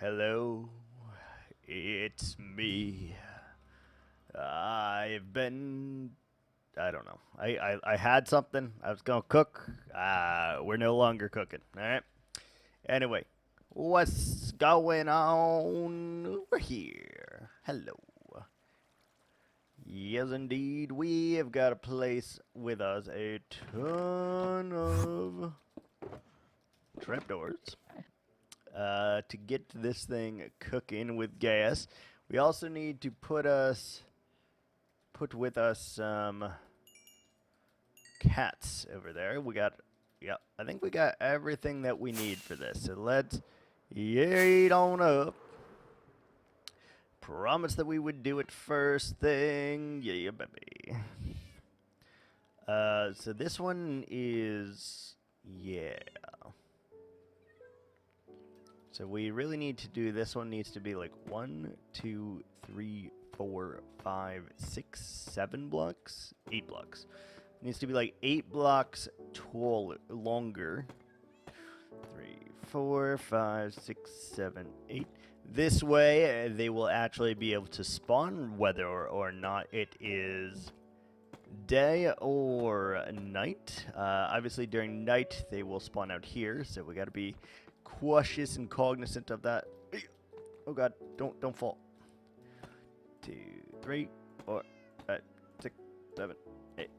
Hello, it's me. I've been. I don't know. I had something. I was gonna cook. We're no longer cooking. All right. Anyway, what's going on over here? Hello. Yes, indeed, we have got a place with us a ton of trapdoors. To get this thing cooking with gas. We also need to put with us some cats over there. I think we got everything that we need for this. So let's yeet on up. Promise that we would do it first thing. Yeah, baby. So this one is, yeah. So we really need to do, this one needs to be like 1, 2, 3, 4, 5, 6, 7 blocks? 8 blocks. It needs to be like 8 blocks tall, longer. 3, 4, 5, 6, 7, 8. This way, they will actually be able to spawn, whether or not it is day or night. Obviously, during night, they will spawn out here, so we gotta be cautious and cognizant of that. Oh god, don't fall. 2, 3, 4, 5, 6, 7, 8.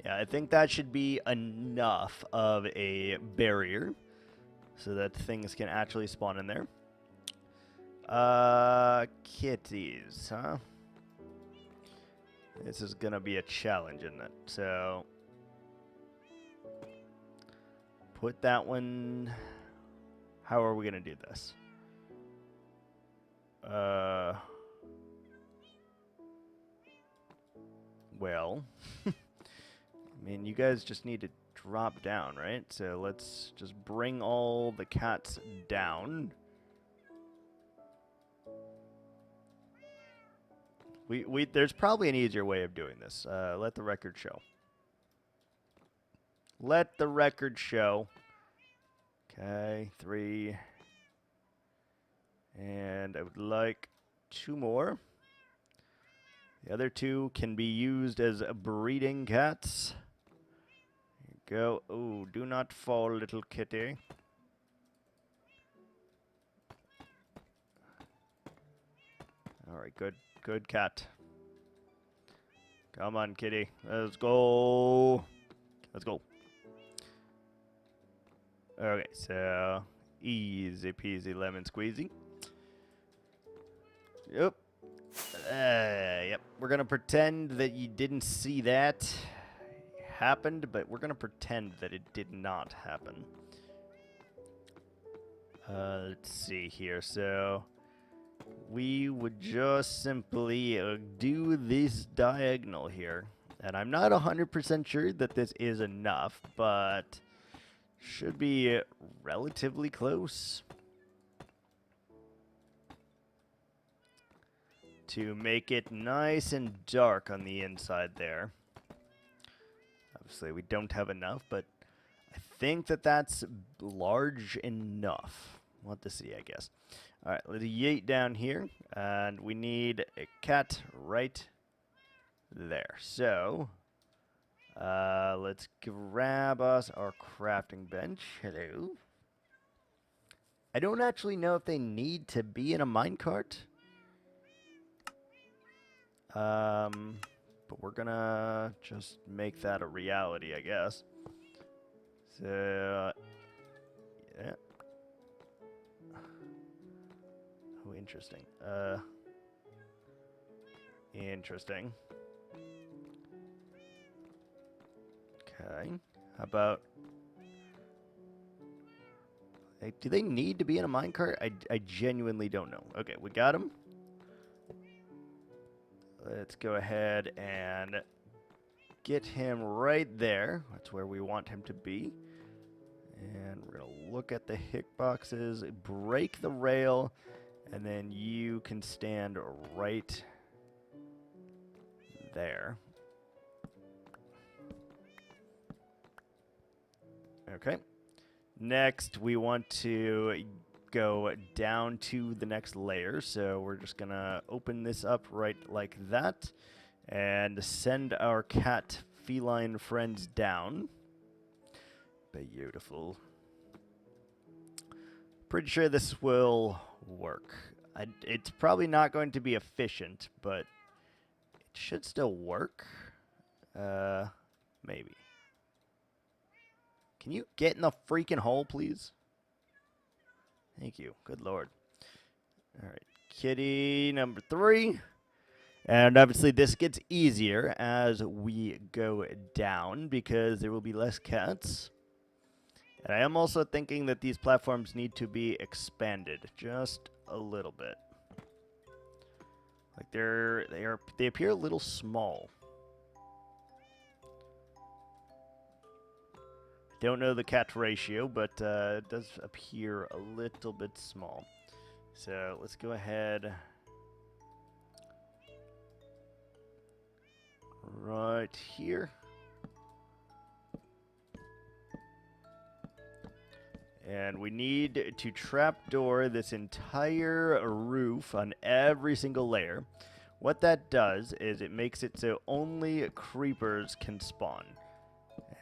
Yeah, I think that should be enough of a barrier so that things can actually spawn in there. Kitties, huh? This is gonna be a challenge, isn't it? So put that one. How are we gonna do this? Well, I mean, you guys just need to drop down, right? So let's just bring all the cats down. There's probably an easier way of doing this. Let the record show. Let the record show. Okay, 3. And I would like 2 more. The other 2 can be used as breeding cats. Here you go. Oh, do not fall, little kitty. Alright, good cat. Come on, kitty. Let's go. Let's go. Okay, so easy peasy lemon squeezy. Yep. Yep. We're going to pretend that you didn't see that happened, but we're going to pretend that it did not happen. Let's see here. So we would just simply do this diagonal here. And I'm not 100% sure that this is enough, but should be relatively close to make it nice and dark on the inside there. Obviously, we don't have enough, but I think that that's large enough. We'll have to see, I guess. All right, let's yeet down here, and we need a cat right there. So let's grab us our crafting bench. Hello. I don't actually know if they need to be in a minecart. But we're gonna just make that a reality, I guess. So, yeah. Oh, interesting. Interesting. Okay. How about... do they need to be in a minecart? I genuinely don't know. Okay, we got them. Let's go ahead and get him right there. That's where we want him to be. And we're going to look at the hitboxes, break the rail, and then you can stand right there. Okay. Next, we want to go down to the next layer. So we're just going to open this up right like that and send our cat feline friends down. Beautiful. Pretty sure this will work. It's probably not going to be efficient, but it should still work. Maybe. Can you get in the freaking hole, please? Thank you. Good lord. All right. Kitty number 3. And obviously this gets easier as we go down because there will be less cats. And I am also thinking that these platforms need to be expanded just a little bit. Like they appear a little small. Don't know the cat ratio, but it does appear a little bit small. So let's go ahead. Right here. And we need to trapdoor this entire roof on every single layer. What that does is it makes it so only creepers can spawn.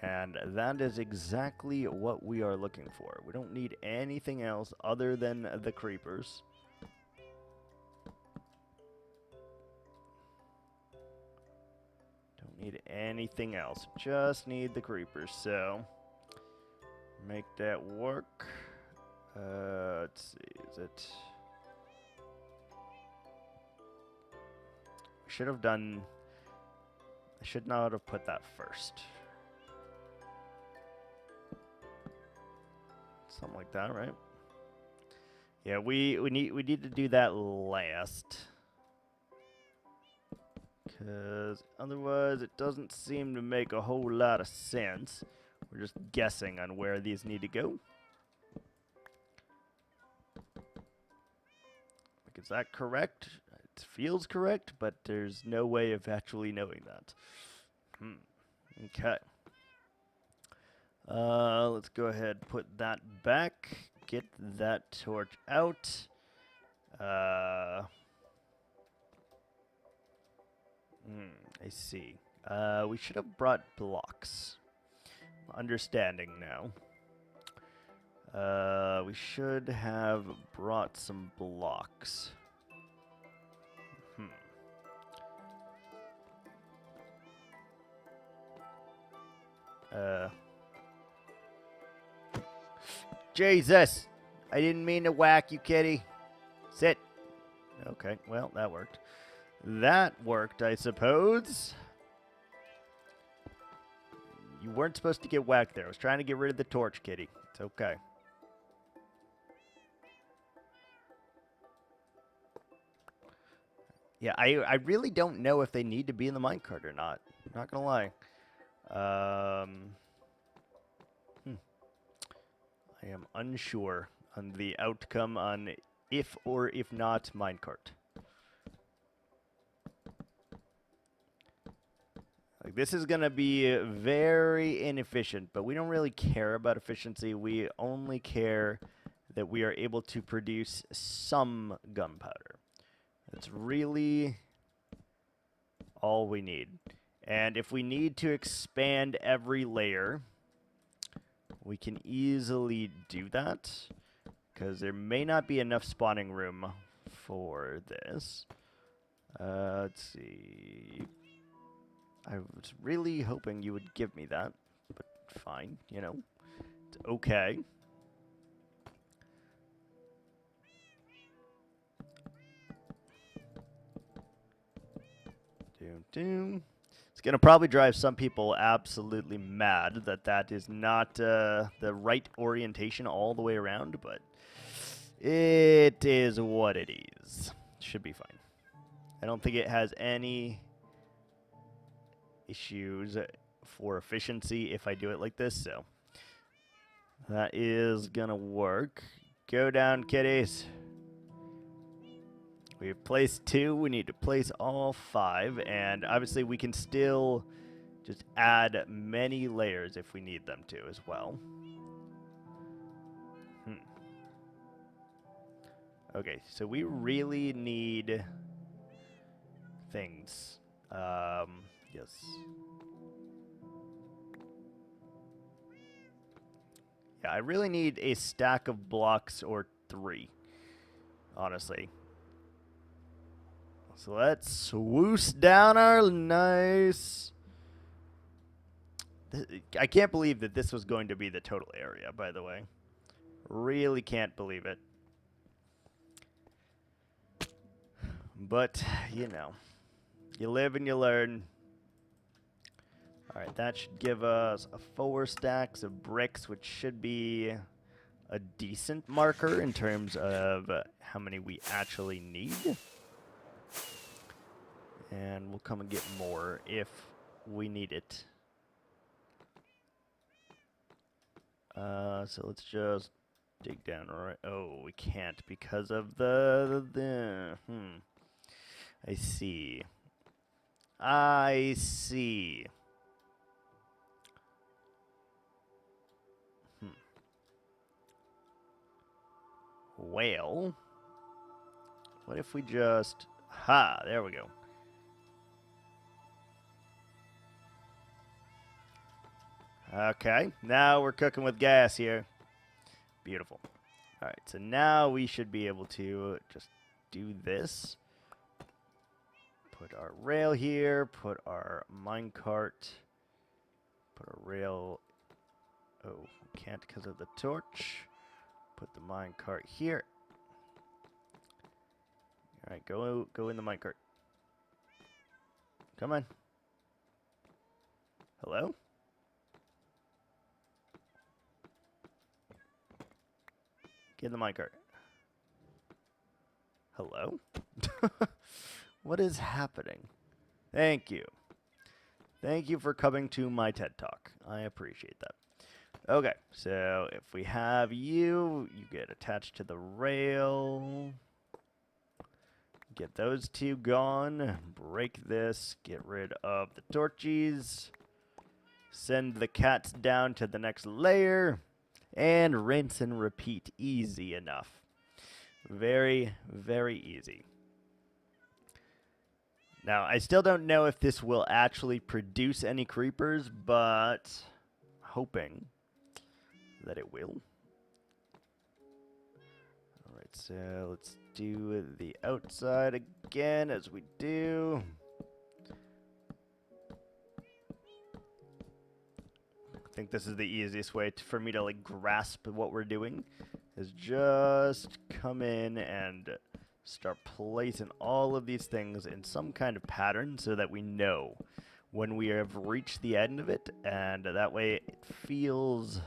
And that is exactly what we are looking for. We don't need anything else other than the creepers. Don't need anything else. Just need the creepers. So, make that work. Let's see. Is it... I should have done... I should not have put that first. Something like that, right? Yeah, we need to do that last. Because otherwise it doesn't seem to make a whole lot of sense. We're just guessing on where these need to go. Like, is that correct? It feels correct, but there's no way of actually knowing that. Okay. Let's go ahead, put that back, get that torch out. I see. We should have brought blocks. Understanding now. We should have brought some blocks. Jesus! I didn't mean to whack you, kitty. Sit. Okay, well, that worked. That worked, I suppose. You weren't supposed to get whacked there. I was trying to get rid of the torch, kitty. It's okay. Yeah, I really don't know if they need to be in the minecart or not. I'm not gonna lie. I am unsure on the outcome on if or if not minecart. Like, this is going to be very inefficient, but we don't really care about efficiency. We only care that we are able to produce some gunpowder. That's really all we need. And if we need to expand every layer, we can easily do that, because there may not be enough spawning room for this. Let's see. I was really hoping you would give me that, but fine, you know. It's okay. It's going to probably drive some people absolutely mad that that is not the right orientation all the way around, but it is what it is. Should be fine. I don't think it has any issues for efficiency if I do it like this, so that is going to work. Go down, kitties. We've placed 2. We need to place all 5. And obviously we can still just add many layers if we need them to as well. Okay, so we really need things. Yes. Yeah, I really need a stack of blocks or 3, honestly. So let's swoosh down our nice... I can't believe that this was going to be the total area, by the way. Really can't believe it. But, you know, you live and you learn. Alright, that should give us 4 stacks of bricks, which should be a decent marker in terms of how many we actually need. And we'll come and get more if we need it. So let's just dig down. Right. Oh, we can't because of the I see. I see. Well, what if we just... Ha! There we go. Okay, now we're cooking with gas here. Beautiful. Alright, so now we should be able to just do this. Put our rail here, put our minecart, put our rail... Oh, we can't because of the torch. Put the minecart here. Alright, go in the minecart. Come on. Hello? Get in the minecart. Hello? What is happening? Thank you. Thank you for coming to my TED Talk. I appreciate that. Okay, so if we have you, you get attached to the rail. Get those 2 gone. Break this. Get rid of the torches. Send the cats down to the next layer. And rinse and repeat. Easy enough. Very, very easy. Now, I still don't know if this will actually produce any creepers, but hoping that it will. Alright, so let's do the outside again as we do. I think this is the easiest way for me to like grasp what we're doing, is just come in and start placing all of these things in some kind of pattern so that we know when we have reached the end of it, and that way it feels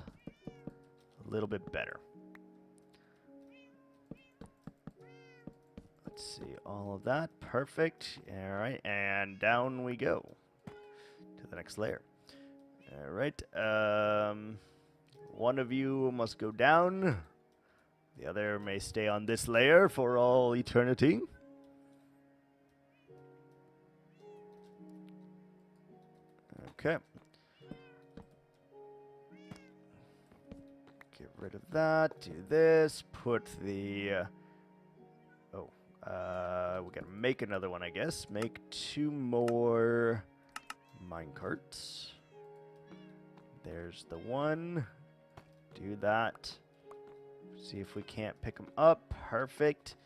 a little bit better. Let's see, all of that, perfect. All right, and down we go to the next layer. All right, one of you must go down. The other may stay on this layer for all eternity. Okay. Get rid of that. Do this. Put the... we gotta make another one, I guess. Make 2 more minecarts. There's the one. Do that. See if we can't pick them up. Perfect.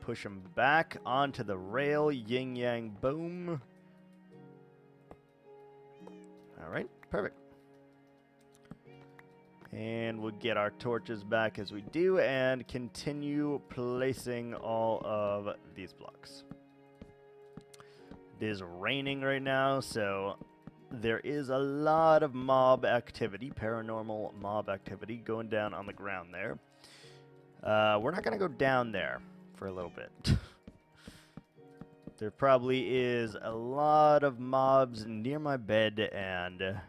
Push them back onto the rail. Yin yang boom. Alright, perfect. And we'll get our torches back as we do and continue placing all of these blocks. It is raining right now, so there is a lot of mob activity, paranormal mob activity going down on the ground there. We're not going to go down there for a little bit. There probably is a lot of mobs near my bed and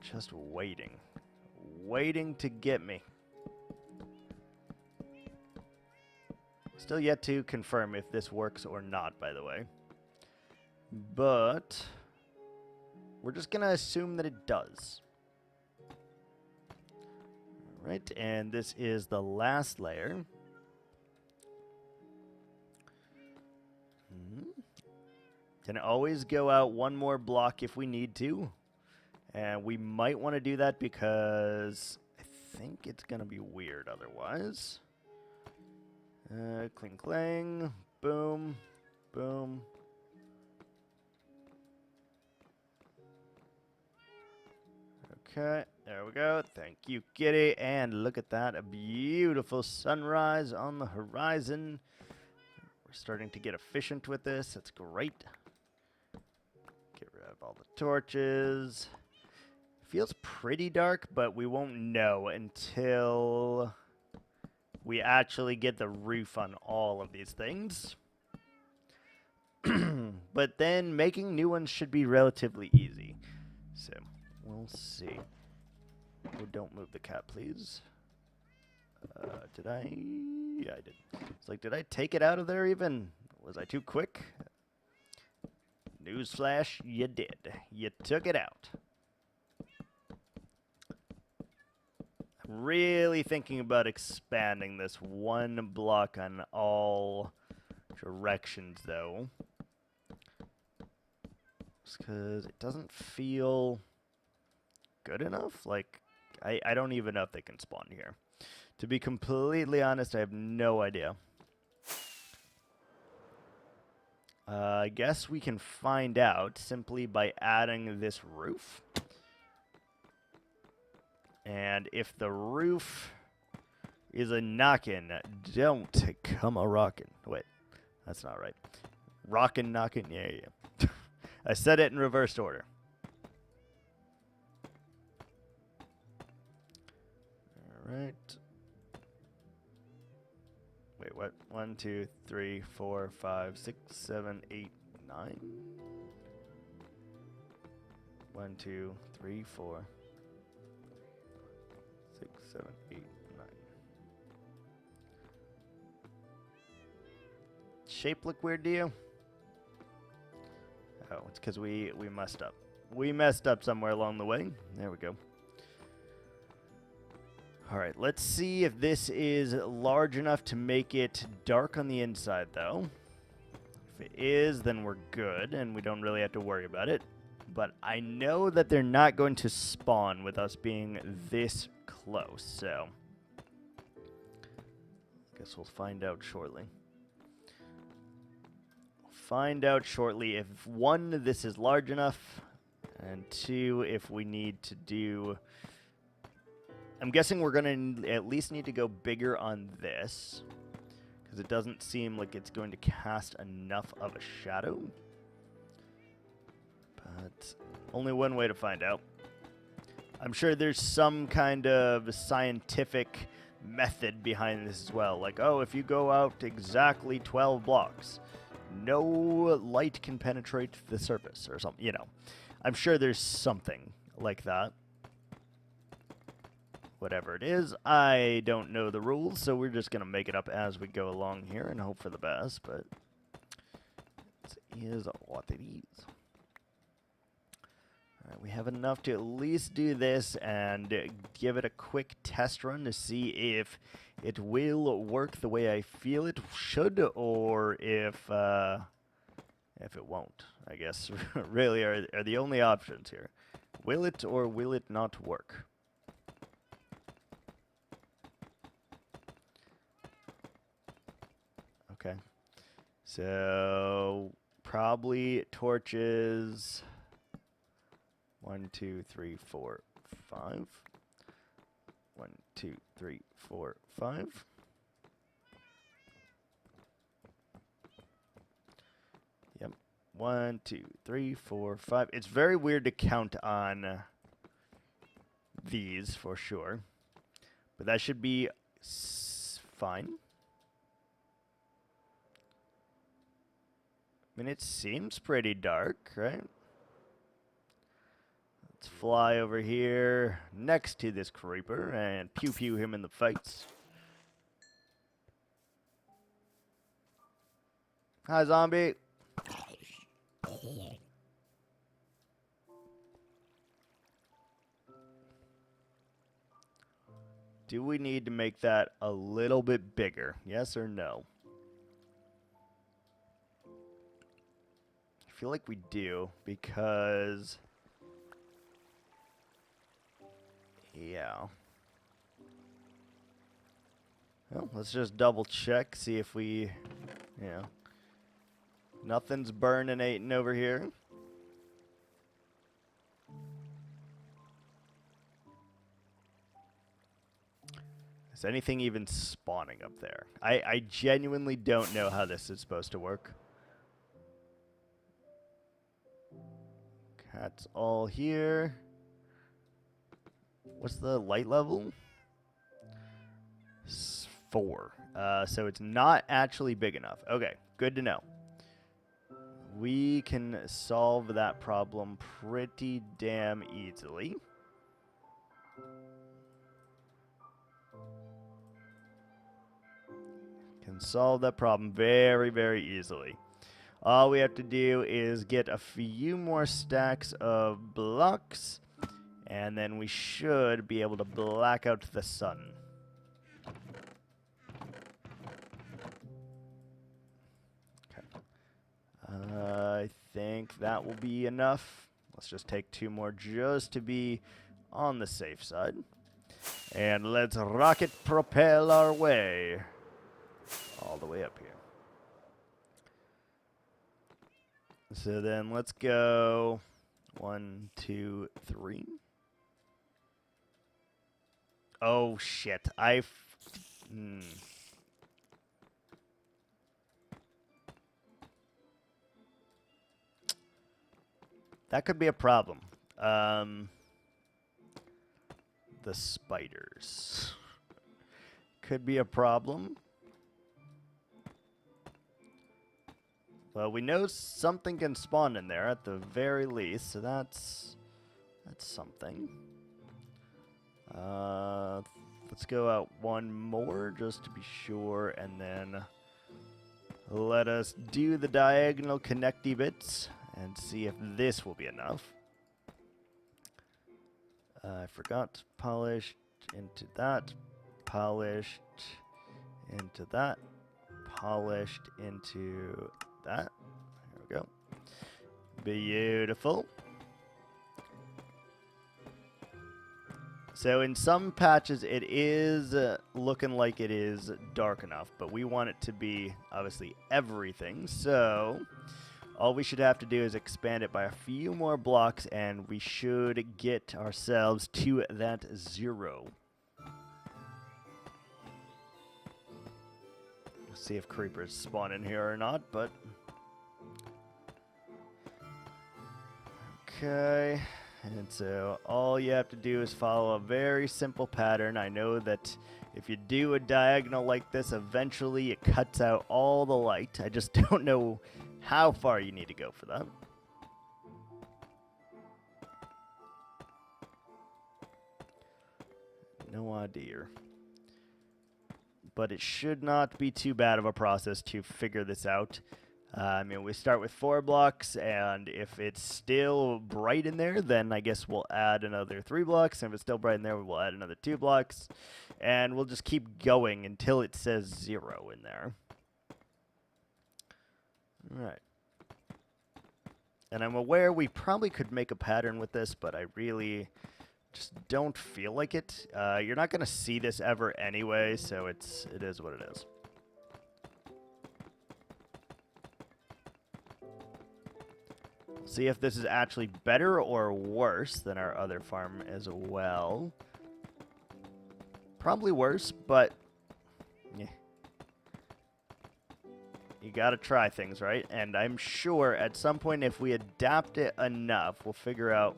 just waiting to get me. Still yet to confirm if this works or not, by the way. But we're just going to assume that it does. Right, and this is the last layer. Can always go out one more block if we need to. And we might want to do that because I think it's going to be weird otherwise. Cling, clang. Boom. Boom. Okay, there we go. Thank you, kitty. And look at that. A beautiful sunrise on the horizon. We're starting to get efficient with this. That's great. Get rid of all the torches. Feels pretty dark, but we won't know until we actually get the roof on all of these things. But then making new ones should be relatively easy. So we'll see. Oh, don't move the cat, please. Did I? Yeah, I did. It's like, did I take it out of there even? Was I too quick? Newsflash, you did. You took it out. Really thinking about expanding this one block on all directions, though. Just because it doesn't feel good enough. Like, I don't even know if they can spawn here. To be completely honest, I have no idea. I guess we can find out simply by adding this roof. And if the roof is a knockin', don't come a rockin'. Wait, that's not right. Rockin', knockin', yeah. I said it in reversed order. All right. Wait, what? 1, 2, 3, 4, 5, 6, 7, 8, 9. 1, 2, 3, 4, 6, 7, 8, 9. Shape look weird to you? Oh, it's because we messed up. We messed up somewhere along the way. There we go. All right, let's see if this is large enough to make it dark on the inside, though. If it is, then we're good, and we don't really have to worry about it. But I know that they're not going to spawn with us being this close, so I guess we'll find out shortly. Find out shortly if, 1, this is large enough, and 2, if we need to do... I'm guessing we're going to at least need to go bigger on this, because it doesn't seem like it's going to cast enough of a shadow. But only one way to find out. I'm sure there's some kind of scientific method behind this as well. Like, oh, if you go out exactly 12 blocks, no light can penetrate the surface or something, you know. I'm sure there's something like that. Whatever it is, I don't know the rules, so we're just going to make it up as we go along here and hope for the best, but it is what it is. All right, we have enough to at least do this and give it a quick test run to see if it will work the way I feel it should, or if it won't, I guess, really are the only options here. Will it or will it not work? Okay, so probably torches 1, 2, 3, 4, 5. 1, 2, 3, 4, 5. Yep. 1, 2, 3, 4, 5. It's very weird to count on these for sure, but that should be fine. I mean, it seems pretty dark, right? Let's fly over here next to this creeper and pew-pew him in the face. Hi, zombie. Do we need to make that a little bit bigger? Yes or no? feel like we do, because... Yeah. Well, let's just double check, see if we... Yeah. Nothing's burninating over here. Is anything even spawning up there? I genuinely don't know how this is supposed to work. Cat's all here. What's the light level? 4. So it's not actually big enough. Okay, good to know. We can solve that problem pretty damn easily. Can solve that problem very, very easily. All we have to do is get a few more stacks of blocks, and then we should be able to black out the sun. I think that will be enough. Let's just take 2 more just to be on the safe side. And let's rocket propel our way all the way up here. So then let's go 1, 2, 3. Oh, shit. That could be a problem. The spiders. Could be a problem. Well, we know something can spawn in there at the very least, so that's something. Let's go out 1 more just to be sure, and then let us do the diagonal connecty bits and see if this will be enough. I forgot. Polished into that. Polished into that. Polished into that. There we go. Beautiful. So in some patches it is looking like it is dark enough, but we want it to be obviously everything. So all we should have to do is expand it by a few more blocks, and we should get ourselves to that 0. Let's see if creepers spawn in here or not, but... Okay, and so all you have to do is follow a very simple pattern. I know that if you do a diagonal like this, eventually it cuts out all the light. I just don't know how far you need to go for that. No idea. But it should not be too bad of a process to figure this out. I mean, we start with 4 blocks, and if it's still bright in there, then I guess we'll add another 3 blocks. And if it's still bright in there, we'll add another 2 blocks. And we'll just keep going until it says 0 in there. All right. And I'm aware we probably could make a pattern with this, but I really just don't feel like it. You're not going to see this ever anyway, so it is what it is. See if this is actually better or worse than our other farm as well. Probably worse, but yeah. You gotta try things, right? And I'm sure at some point if we adapt it enough, we'll figure out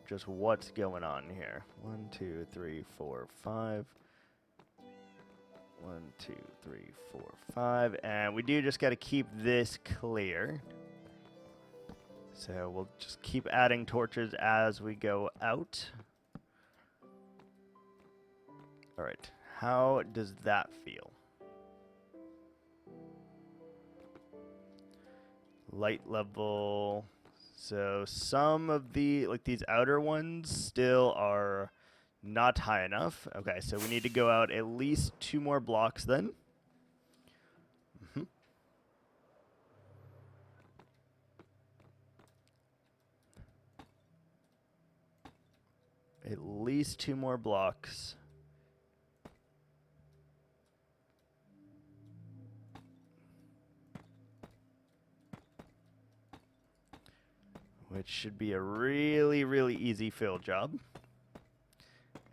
just what's going on here. 1, 2, 3, 4, 5. 1, 2, 3, 4, 5. And we do just gotta keep this clear. So we'll just keep adding torches as we go out. All right, how does that feel? Light level. So some of the, like these outer ones still are not high enough. Okay, so we need to go out at least 2 more blocks then. at least 2 more blocks. Which should be a really, really easy fill job.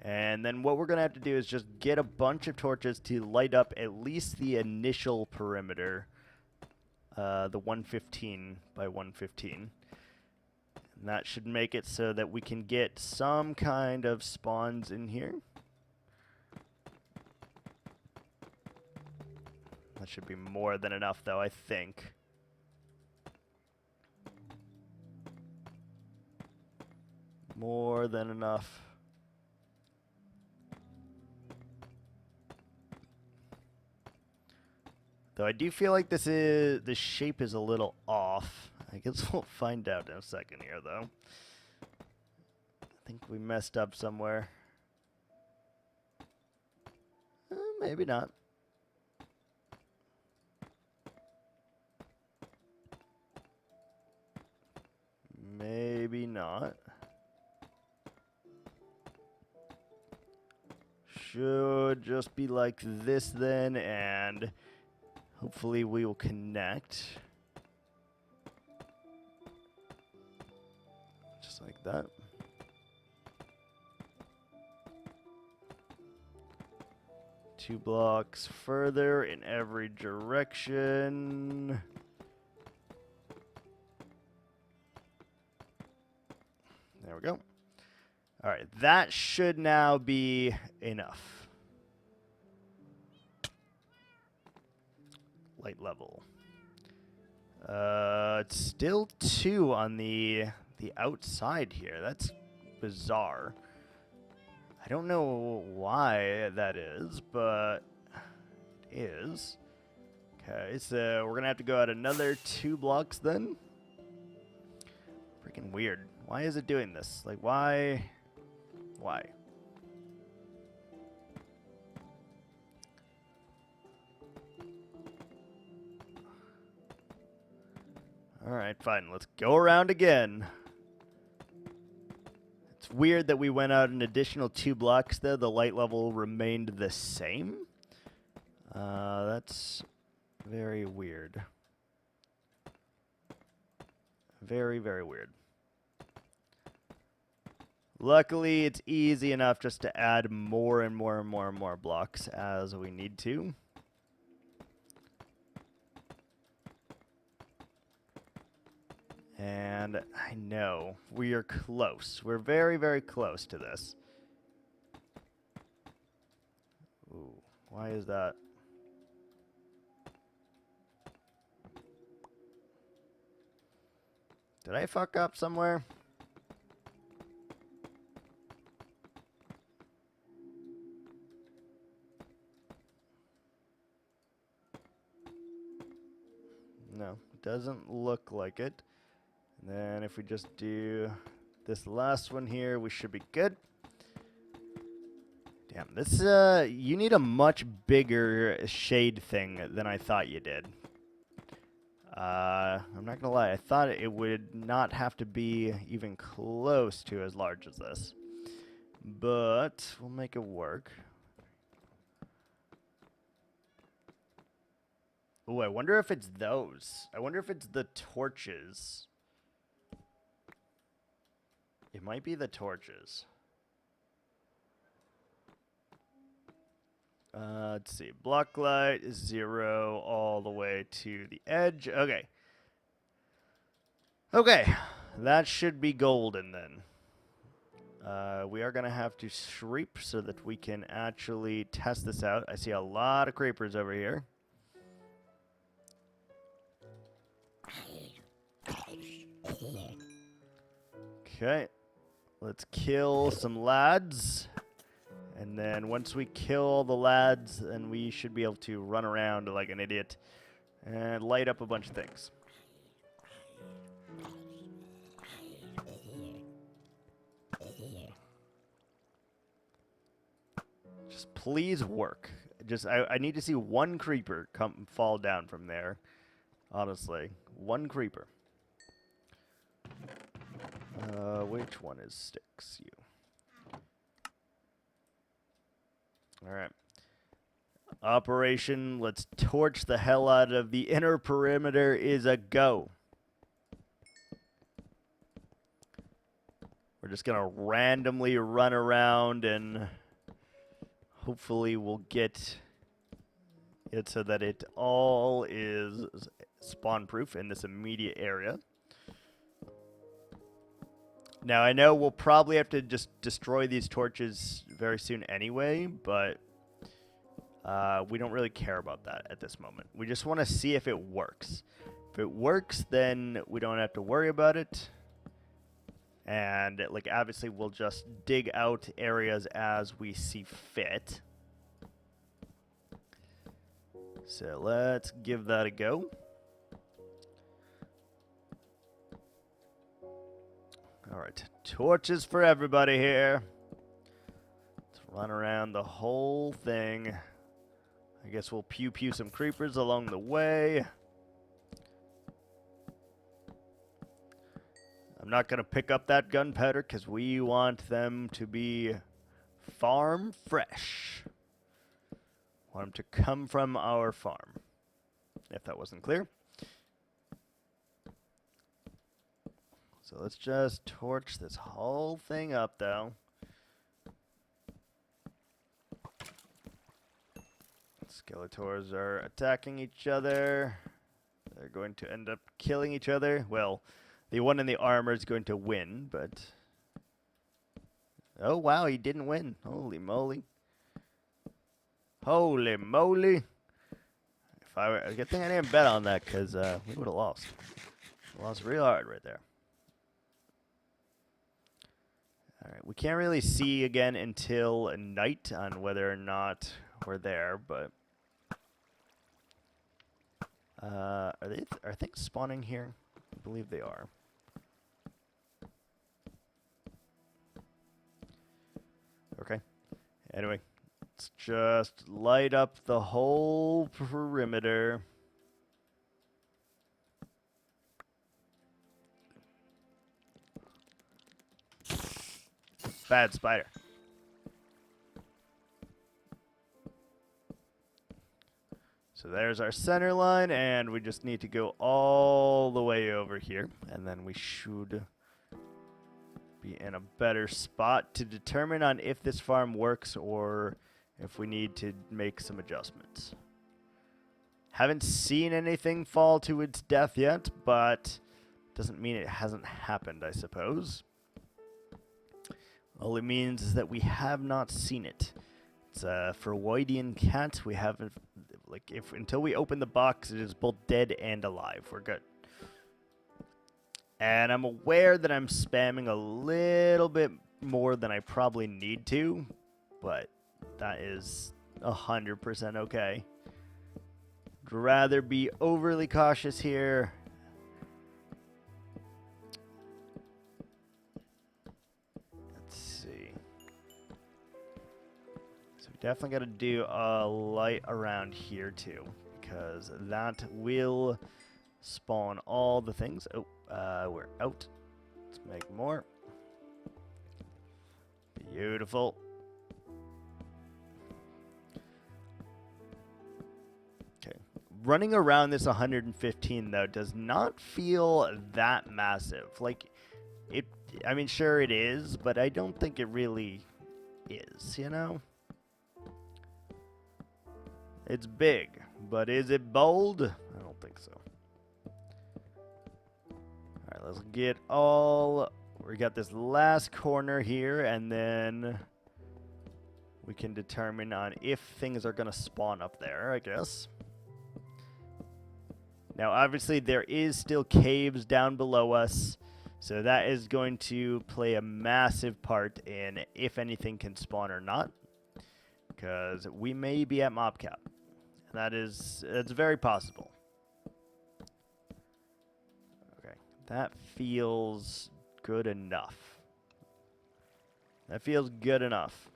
And then what we're going to have to do is just get a bunch of torches to light up at least the initial perimeter. The 115 by 115. And that should make it so that we can get some kind of spawns in here. That should be more than enough, though, I think. More than enough. Though I do feel like the shape is a little off. I guess we'll find out in a second here, though. I think we messed up somewhere. Maybe not. Maybe not. Should just be like this then, and hopefully we will connect. Just like that. Two blocks further in every direction. There we go. All right, that should now be enough. Light level. It's still 2 on the outside here. That's bizarre. I don't know why that is, but it is. Okay, so we're gonna have to go out another 2 blocks then. Freaking weird. Why is it doing this? Like, why? Why? All right, fine. Let's go around again. It's weird that we went out an additional 2 blocks, though. The light level remained the same. That's very weird. Very, very weird. Luckily, it's easy enough just to add more and more and more and more blocks as we need to. And I know we are close. We're very, very close to this. Ooh, why is that? Did I fuck up somewhere? No, doesn't look like it. And then if we just do this last one here, we should be good. Damn, this, you need a much bigger shade thing than I thought you did. I'm not gonna lie, I thought it would not have to be even close to as large as this. But we'll make it work. Oh, I wonder if it's those. I wonder if it's the torches. It might be the torches. Let's see. Block light is 0 all the way to the edge. Okay. Okay. That should be golden then. We are going to have to shriek so that we can actually test this out. I see a lot of creepers over here. Okay. Let's kill some lads. And then once we kill the lads, then we should be able to run around like an idiot and light up a bunch of things. Just please work. Just I need to see one creeper come fall down from there. Honestly, one creeper. Which one is sticks? You. All right. Operation Let's Torch the Hell Out of the Inner Perimeter is a go. We're just going to randomly run around and hopefully we'll get it so that it all is spawn-proof in this immediate area. Now, I know we'll probably have to just destroy these torches very soon anyway, but we don't really care about that at this moment. We just want to see if it works. If it works, then we don't have to worry about it. And, like, obviously, we'll just dig out areas as we see fit. So let's give that a go. All right, torches for everybody here. Let's run around the whole thing. I guess we'll pew-pew some creepers along the way. I'm not going to pick up that gunpowder because we want them to be farm fresh. Want them to come from our farm, if that wasn't clear. So let's just torch this whole thing up, though. Skeletors are attacking each other. They're going to end up killing each other. Well, the one in the armor is going to win, but... Oh, wow, he didn't win. Holy moly. Holy moly. If I were... a good thing I didn't bet on that, because we would have lost. Lost real hard right there. Alright, we can't really see again until night on whether or not we're there, but... are things spawning here? I believe they are. Okay. Anyway, let's just light up the whole perimeter. Bad spider. So there's our center line, and we just need to go all the way over here, and then we should be in a better spot to determine on if this farm works or if we need to make some adjustments. Haven't seen anything fall to its death yet, but doesn't mean it hasn't happened, I suppose. All it means is that we have not seen it. It's a Freudian cat. We haven't, like, until we open the box, it is both dead and alive. We're good. And I'm aware that I'm spamming a little bit more than I probably need to, but that is 100% okay. I'd rather be overly cautious here. Let's see. So we definitely got to do a light around here too, because that will spawn all the things. Oh, we're out. Let's make more. Beautiful. Okay. Running around this 115 though does not feel that massive. Like it, I mean, sure it is, but I don't think it really is, you know? It's big, but is it bold? I don't think so. Alright, let's get all... We got this last corner here, and then we can determine on if things are going to spawn up there, I guess. Now, obviously, there is still caves down below us, so that is going to play a massive part in if anything can spawn or not, because we may be at mob cap. It's very possible. Okay, that feels good enough. That feels good enough.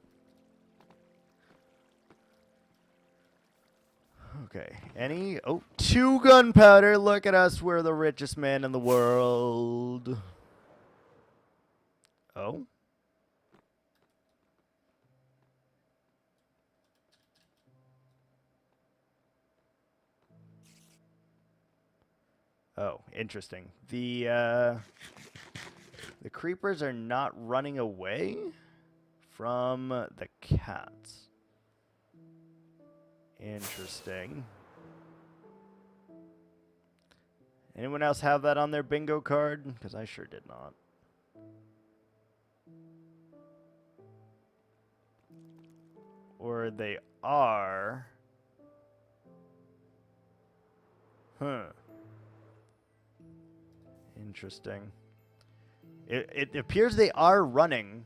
Okay, oh, 2 gunpowder. Look at us, we're the richest man in the world. Oh? Oh, interesting. The creepers are not running away from the cats. Interesting. Anyone else have that on their bingo card? Because I sure did not. Or they are. Huh. Interesting. It appears they are running,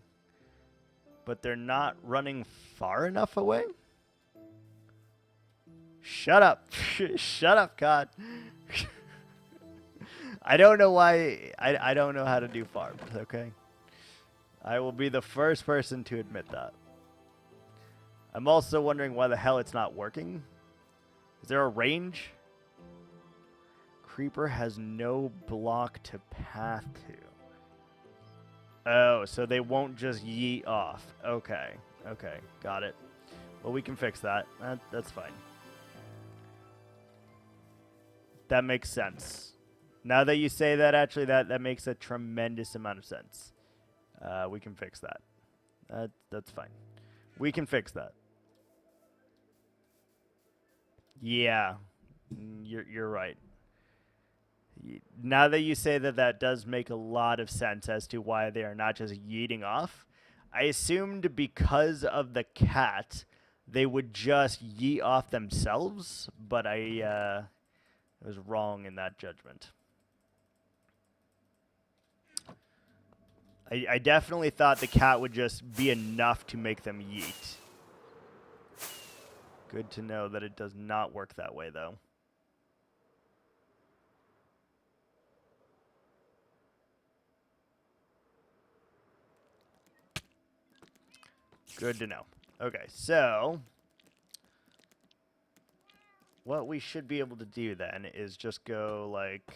but they're not running far enough away. Shut up. Shut up, God. I don't know why. I don't know how to do farms, okay? I will be the first person to admit that. I'm also wondering why the hell it's not working. Is there a range? Creeper has no block to path to. Oh, so they won't just yeet off. Okay. Okay, got it. Well, we can fix that. That's fine. That makes sense. Now that you say that, actually, that makes a tremendous amount of sense. We can fix that. That's fine. We can fix that. Yeah, you're right. Now that you say that, that does make a lot of sense as to why they are not just yeeting off. I assumed because of the cat, they would just yeet off themselves, but I was wrong in that judgment. I definitely thought the cat would just be enough to make them yeet. Good to know that it does not work that way, though. Good to know. Okay, so what we should be able to do then is just go like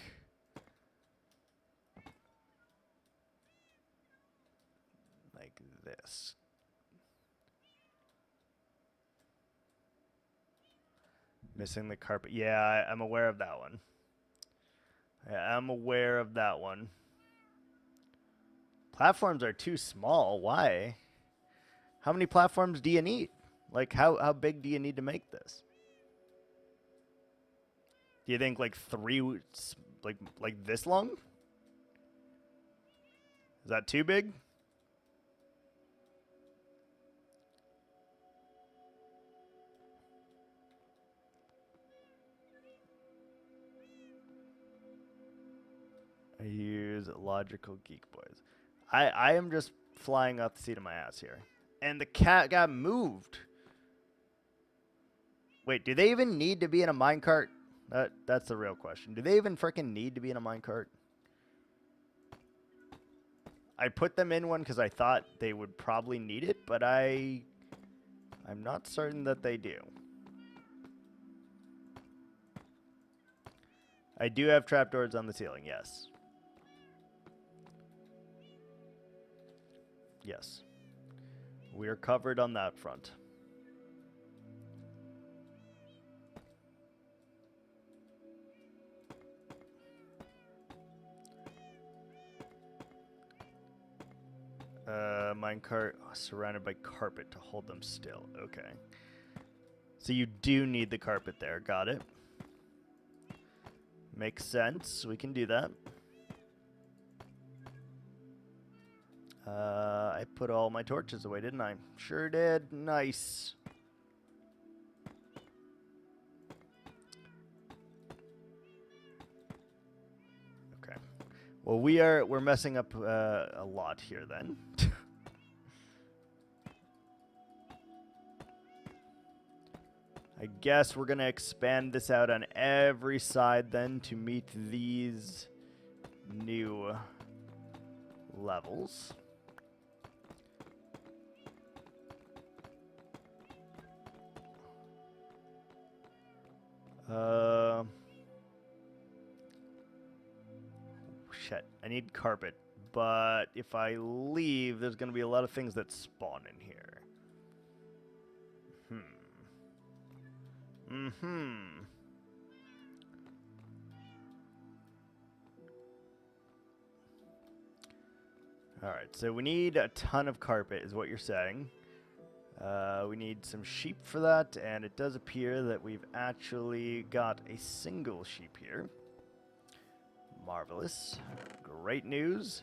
this. Missing the carpet. Yeah, I'm aware of that one. I'm aware of that one. Platforms are too small. Why? How many platforms do you need? Like, how big do you need to make this? Do you think like 3, like this long? Is that too big? I use Logical Geek Boys. I am just flying off the seat of my ass here. And the cat got moved. Wait, do they even need to be in a minecart? That's the real question. Do they even freaking need to be in a minecart? I put them in one because I thought they would probably need it, but I'm not certain that they do. I do have trapdoors on the ceiling, yes. Yes. We are covered on that front. Minecart surrounded by carpet to hold them still. Okay. So you do need the carpet there. Got it. Makes sense. We can do that. I put all my torches away, didn't I? Sure did. Nice. Okay. Well, we're messing up a lot here then. I guess we're going to expand this out on every side then to meet these new levels. Shit, I need carpet. But if I leave, there's going to be a lot of things that spawn in here. Alright, so we need a ton of carpet is what you're saying. We need some sheep for that, and it does appear that we've actually got a single sheep here. Marvelous. Great news.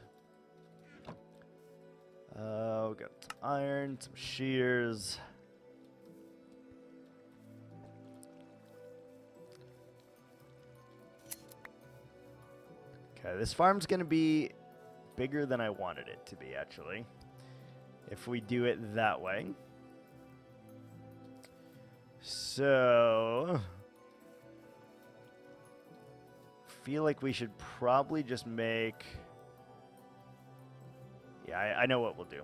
We got some iron, some shears. Okay, this farm's going to be bigger than I wanted it to be, actually, if we do it that way. So, feel like we should probably just make... Yeah, I know what we'll do.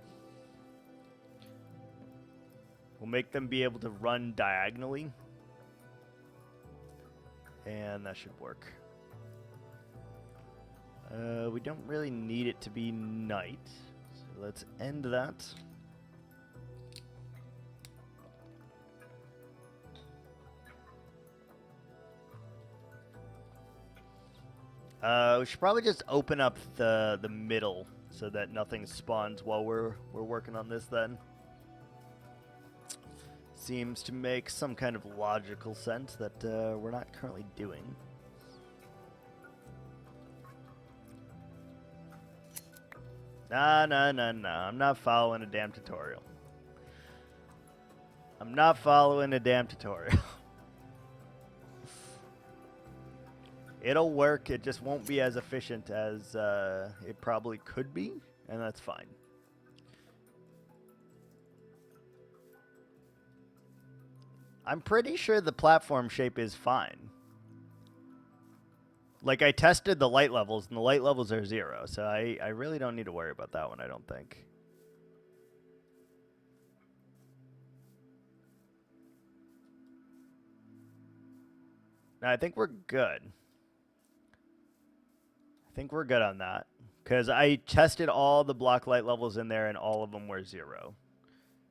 We'll make them be able to run diagonally, and that should work. We don't really need it to be night, so let's end that. We should probably just open up the middle so that nothing spawns while we're working on this then. Seems to make some kind of logical sense that we're not currently doing. Nah, I'm not following a damn tutorial. I'm not following a damn tutorial. It'll work, it just won't be as efficient as it probably could be, and that's fine. I'm pretty sure the platform shape is fine. Like, I tested the light levels, and the light levels are 0, so I really don't need to worry about that one, I don't think. No, I think we're good. I think we're good on that. Because I tested all the block light levels in there, and all of them were 0.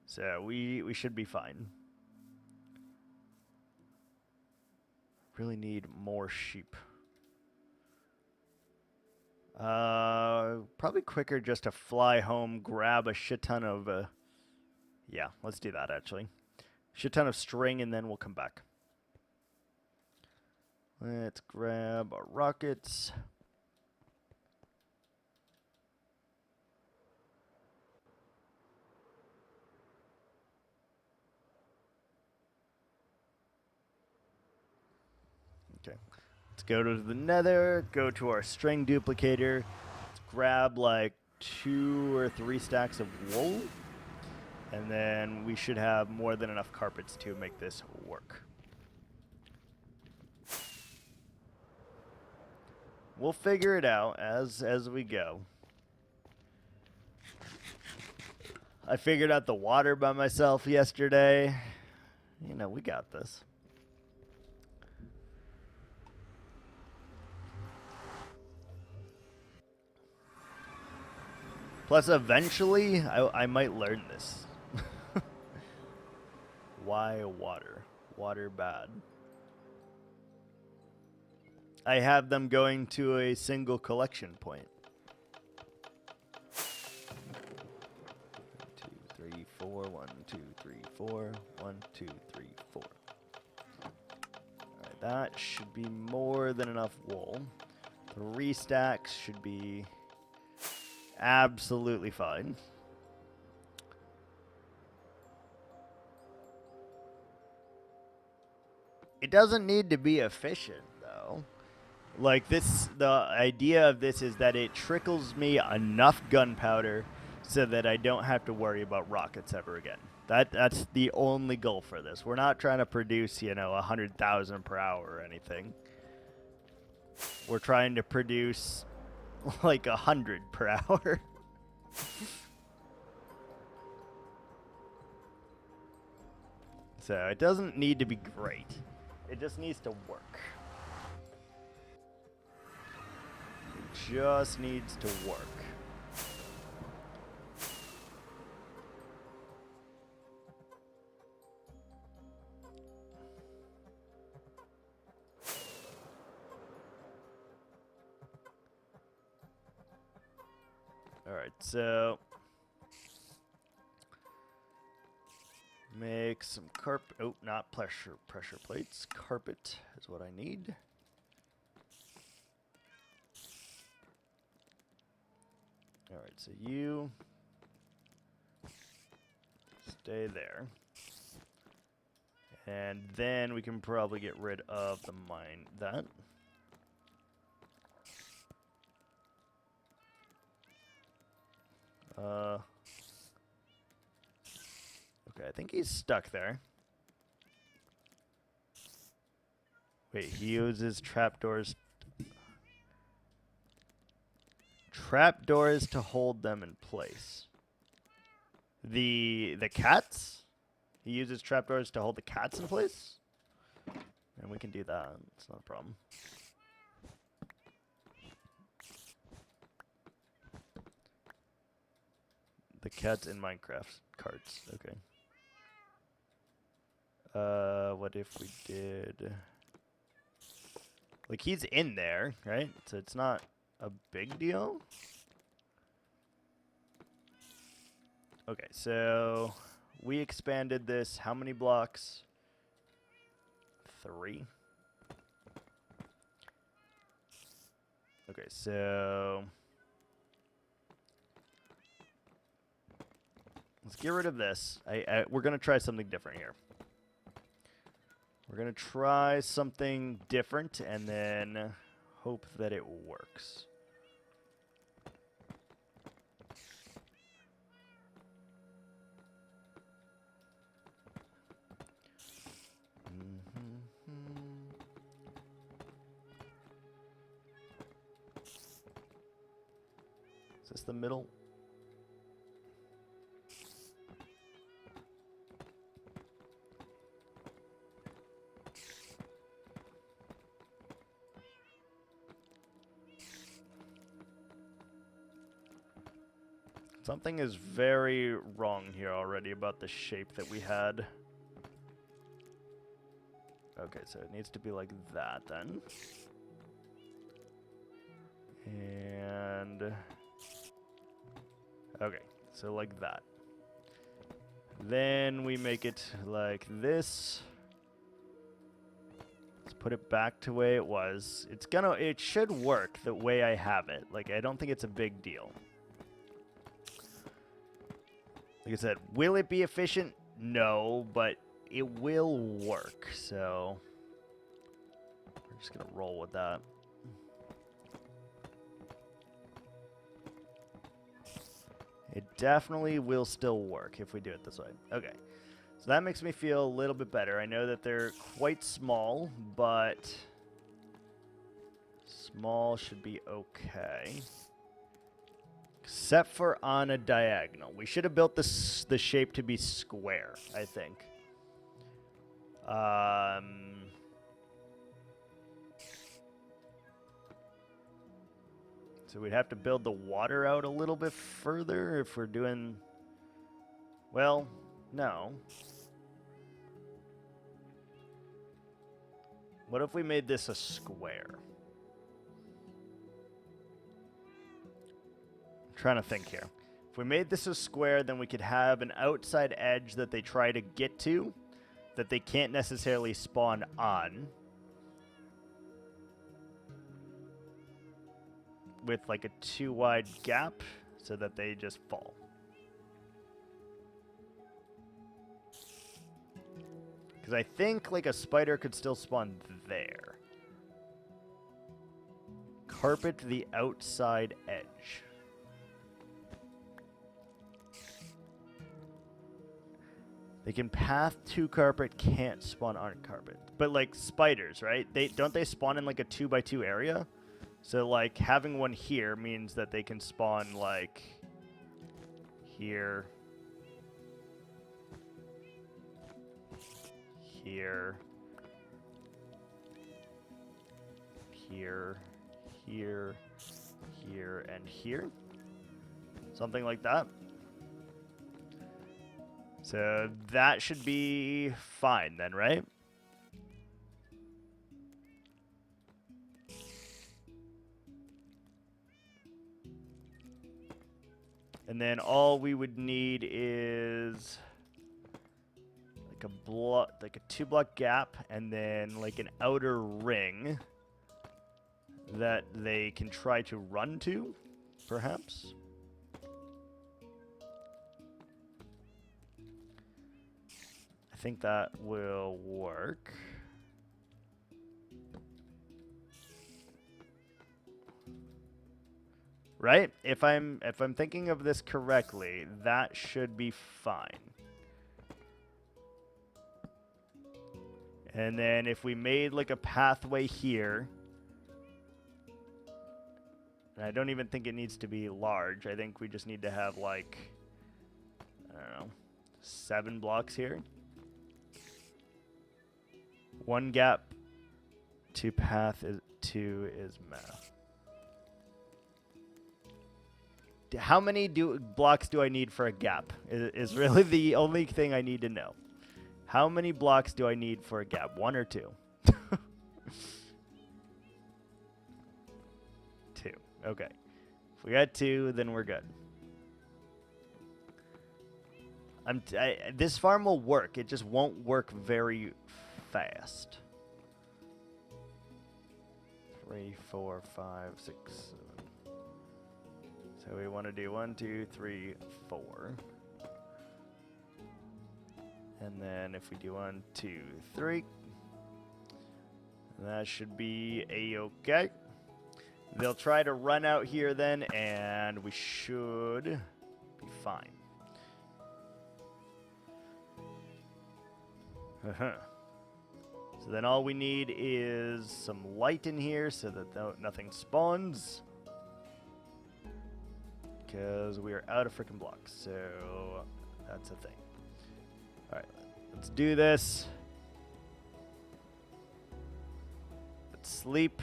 So we should be fine. Really need more sheep. Probably quicker just to fly home, grab a shit ton of, yeah, let's do that actually. Shit ton of string, and then we'll come back. Let's grab our rockets. Okay. Let's go to the nether, go to our string duplicator. Let's grab like 2 or 3 stacks of wool. And then we should have more than enough carpets to make this work. We'll figure it out as we go. I figured out the water by myself yesterday. You know, we got this. Plus, eventually, I might learn this. Why water? Water bad. I have them going to a single collection point. 1, 2, 3, 4. 1, 2, 3, 4. 1, 2, 3, 4. Alright, that should be more than enough wool. 3 stacks should be absolutely fine. It doesn't need to be efficient, though. Like, this, the idea of this is that it trickles me enough gunpowder so that I don't have to worry about rockets ever again. That's the only goal for this. We're not trying to produce, you know, 100,000 per hour or anything. We're trying to produce like 100 per hour. So it doesn't need to be great. It just needs to work. It just needs to work. All right, Alright, so make some carpet. Oh, not pressure plates. Carpet is what I need. Alright, so you stay there. And then we can probably get rid of the mine. That. Okay, I think he's stuck there. Wait, he uses trapdoors. Trapdoors to hold them in place. The cats? He uses trapdoors to hold the cats in place? And we can do that. It's not a problem. The cats in Minecraft carts. Okay. What if we did... Like, he's in there, right? So it's not a big deal. Okay, so we expanded this. How many blocks? 3. Okay, so let's get rid of this. We're going to try something different here. We're going to try something different and then hope that it works. Is this the middle? Something is very wrong here already about the shape that we had. Okay, so it needs to be like that then. And... okay, so like that. Then we make it like this. Let's put it back to the way it was. It should work the way I have it. Like, I don't think it's a big deal. Like I said, will it be efficient? No, but it will work, so we're just gonna roll with that. It definitely will still work if we do it this way. Okay, so that makes me feel a little bit better. I know that they're quite small, but small should be okay. Except for on a diagonal. We should have built the shape to be square, I think. So we'd have to build the water out a little bit further if we're doing... well, no. What if we made this a square? Trying to think here. If we made this a square, then we could have an outside edge that they try to get to that they can't necessarily spawn on, with like a 2 wide gap so that they just fall. Because I think like a spider could still spawn there. Carpet the outside edge. They can path to carpet, can't spawn on carpet. But like spiders, right? Don't they spawn in like a 2x2 area? So like having one here means that they can spawn like here, here, here, here, here, and here. Something like that. So that should be fine then, right? And then all we would need is like a 2-block gap, and then like an outer ring that they can try to run to, perhaps. I think that will work. Right? If I'm thinking of this correctly, that should be fine. And then if we made like a pathway here, and I don't even think it needs to be large. I think we just need to have like, I don't know, 7 blocks here. 1 gap, 2 path, 2 is math. How many blocks do I need for a gap is really the only thing I need to know. How many blocks do I need for a gap? 1 or 2? 2. Okay. If we got 2, then we're good. This farm will work. It just won't work very fast. 3, 4, 5, 6, 7. So we want to do 1, 2, 3, 4. And then if we do 1, 2, 3, that should be a-okay. They'll try to run out here then, and we should be fine. So then all we need is some light in here so that nothing spawns. Because we are out of freaking blocks, so that's a thing. Alright, let's do this. Let's sleep.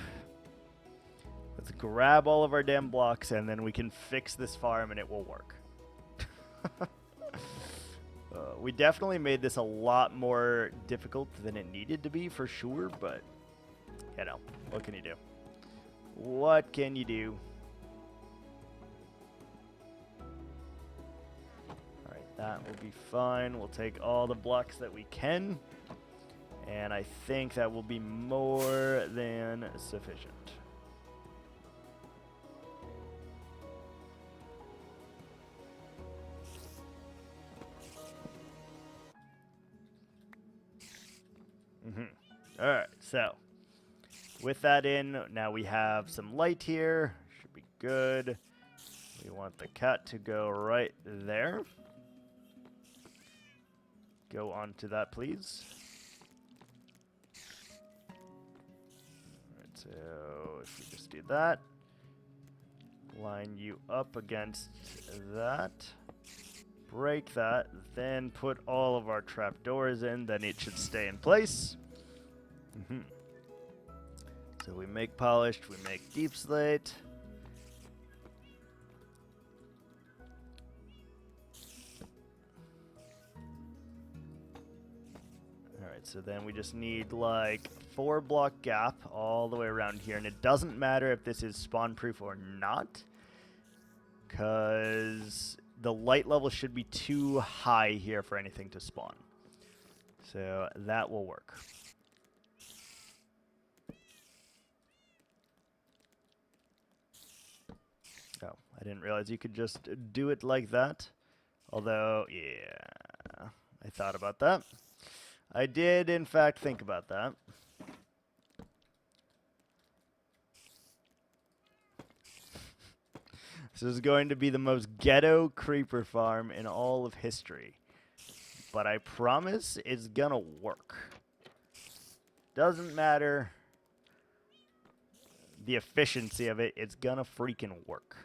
Let's grab all of our damn blocks, and then we can fix this farm, and it will work. We definitely made this a lot more difficult than it needed to be, for sure, but, you know, what can you do? What can you do? That will be fine. We'll take all the blocks that we can. And I think that will be more than sufficient. Alright, so with that in, now we have some light here. Should be good. We want the cat to go right there. Go on to that, please. Alright, so if we just do that, line you up against that, break that, then put all of our trapdoors in, then it should stay in place. So we make polished, we make deep slate. So then we just need like 4-block gap all the way around here. And it doesn't matter if this is spawn proof or not, because the light level should be too high here for anything to spawn. So that will work. Oh, I didn't realize you could just do it like that. Although, yeah, I thought about that. I did, in fact, think about that. This is going to be the most ghetto creeper farm in all of history. But I promise it's gonna work. Doesn't matter the efficiency of it, it's gonna freaking work.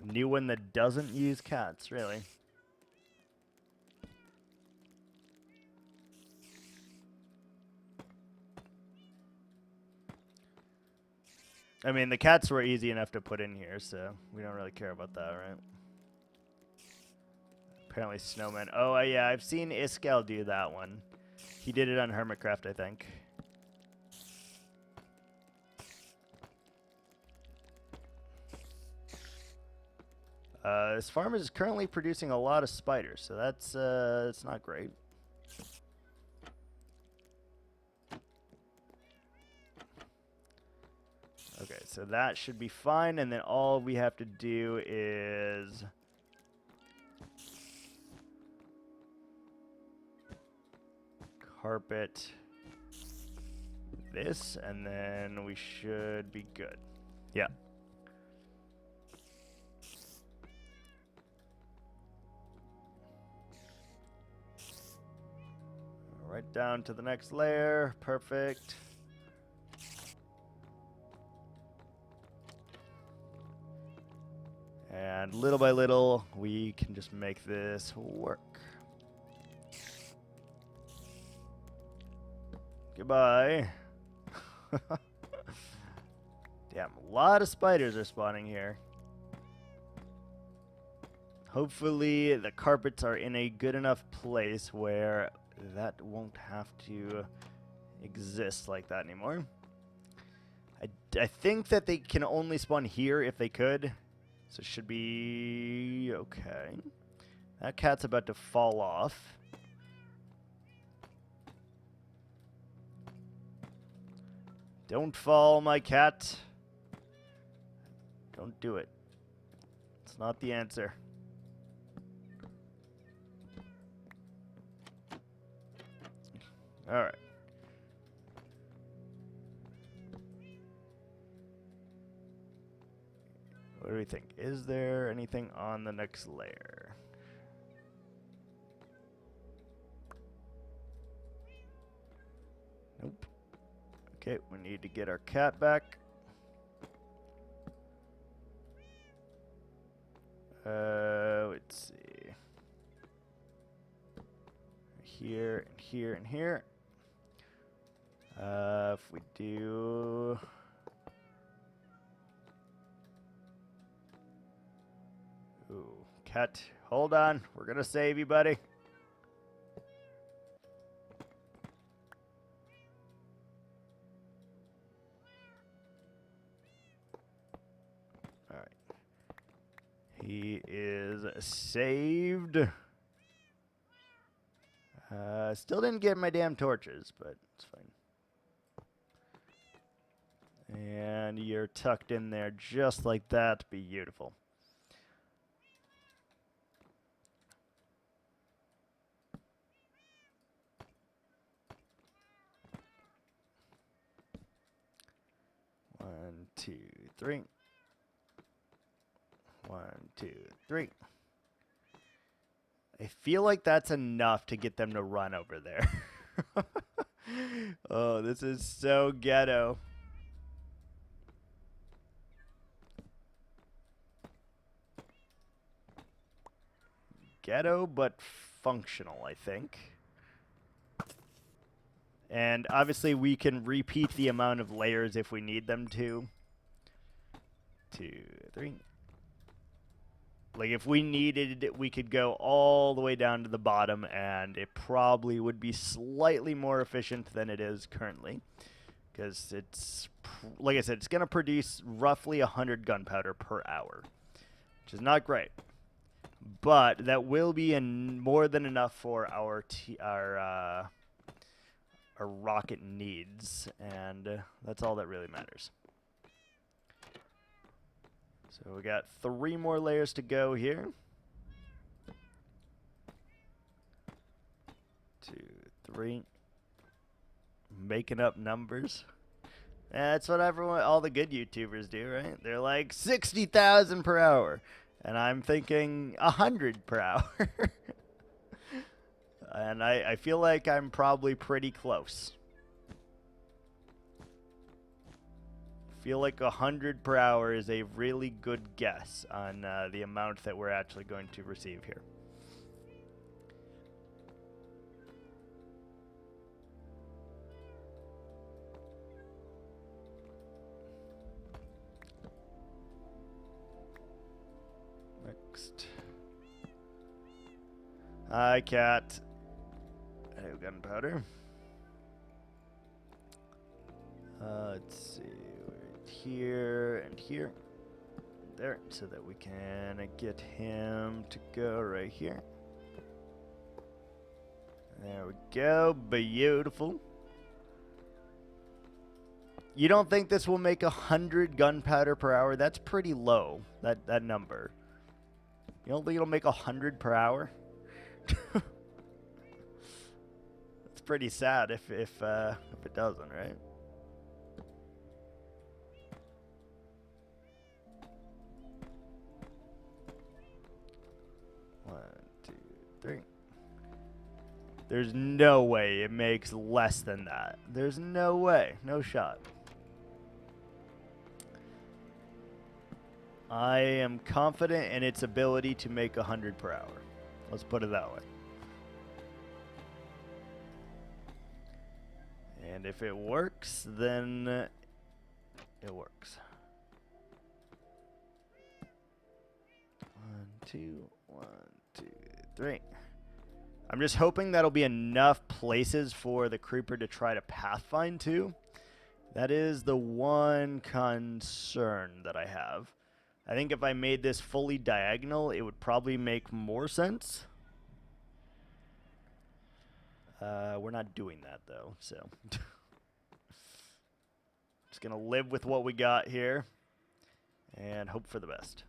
New one that doesn't use cats, really. I mean, the cats were easy enough to put in here, so we don't really care about that, right? Apparently snowman. Oh, yeah, I've seen Iskal do that one. He did it on Hermitcraft, I think. This farm is currently producing a lot of spiders, so that's not great. Okay, so that should be fine, and then all we have to do is carpet this, and then we should be good. Yeah. Right down to the next layer. Perfect. And little by little, we can just make this work. Goodbye. Damn, a lot of spiders are spawning here. Hopefully the carpets are in a good enough place where that won't have to exist like that anymore. I think that they can only spawn here if they could. So it should be okay. That cat's about to fall off. Don't fall, my cat. Don't do it. It's not the answer. All right. What do we think? Is there anything on the next layer? Nope. Okay, we need to get our cat back. Let's see. Here and here and here. If we do... Ooh, cat, hold on. We're gonna save you, buddy. All right. He is saved. Still didn't get my damn torches, but it's fine. And you're tucked in there just like that. Beautiful. One, two, three. 1, 2, 3. I feel like that's enough to get them to run over there. Oh, this is so ghetto. Ghetto, but functional, I think. And obviously we can repeat the amount of layers if we need them to. 2, 3. Like, if we needed it, we could go all the way down to the bottom, and it probably would be slightly more efficient than it is currently. Because it's, like I said, it's going to produce roughly 100 gunpowder per hour, which is not great. But that will be more than enough for our rocket needs, and that's all that really matters. So we got 3 more layers to go here. 2, 3. Making up numbers. That's what all the good YouTubers do, right? They're like 60,000 per hour. And I'm thinking 100 per hour. And I feel like I'm probably pretty close. Feel like 100 per hour is a really good guess on the amount that we're actually going to receive here. Next. Hi, cat. Hello, gunpowder. Let's see. Here and here. there so that we can get him to go right here. There we go. Beautiful. You don't think this will make 100 gunpowder per hour? That's pretty low, that number. You don't think it'll make 100 per hour? It's pretty sad if it doesn't, right? One, two, three. There's no way it makes less than that. There's no way. No shot. I am confident in its ability to make 100 per hour. Let's put it that way. And if it works, then it works. 1, 2, 1, 2, 3. I'm just hoping that'll be enough places for the creeper to try to pathfind to. That is the one concern that I have. I think if I made this fully diagonal, it would probably make more sense. We're not doing that, though, so. Just going to live with what we got here and hope for the best.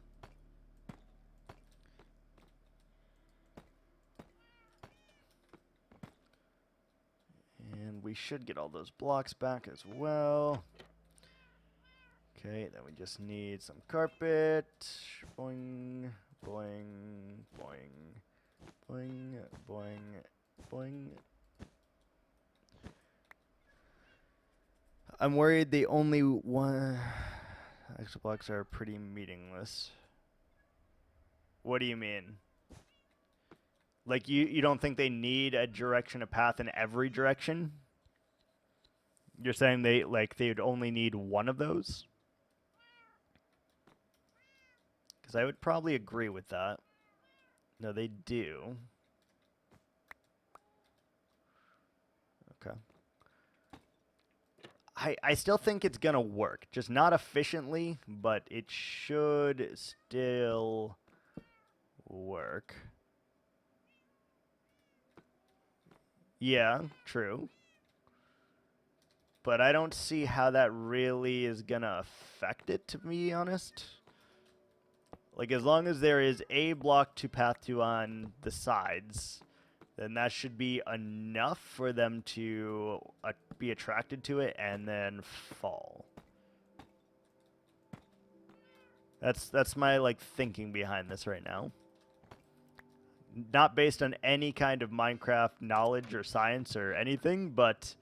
And we should get all those blocks back as well. Okay, then we just need some carpet. Boing, boing, boing, boing, boing, boing. I'm worried the only one extra blocks are pretty meaningless. What do you mean? Like you don't think they need a direction, a path in every direction? You're saying they'd only need one of those? Because I would probably agree with that. No, they do. Okay. I still think it's going to work. Just not efficiently, but it should still work. Yeah, true. But I don't see how that really is going to affect it, to be honest. Like, as long as there is a block to path to on the sides, then that should be enough for them to be attracted to it and then fall. That's my, like, thinking behind this right now. Not based on any kind of Minecraft knowledge or science or anything, but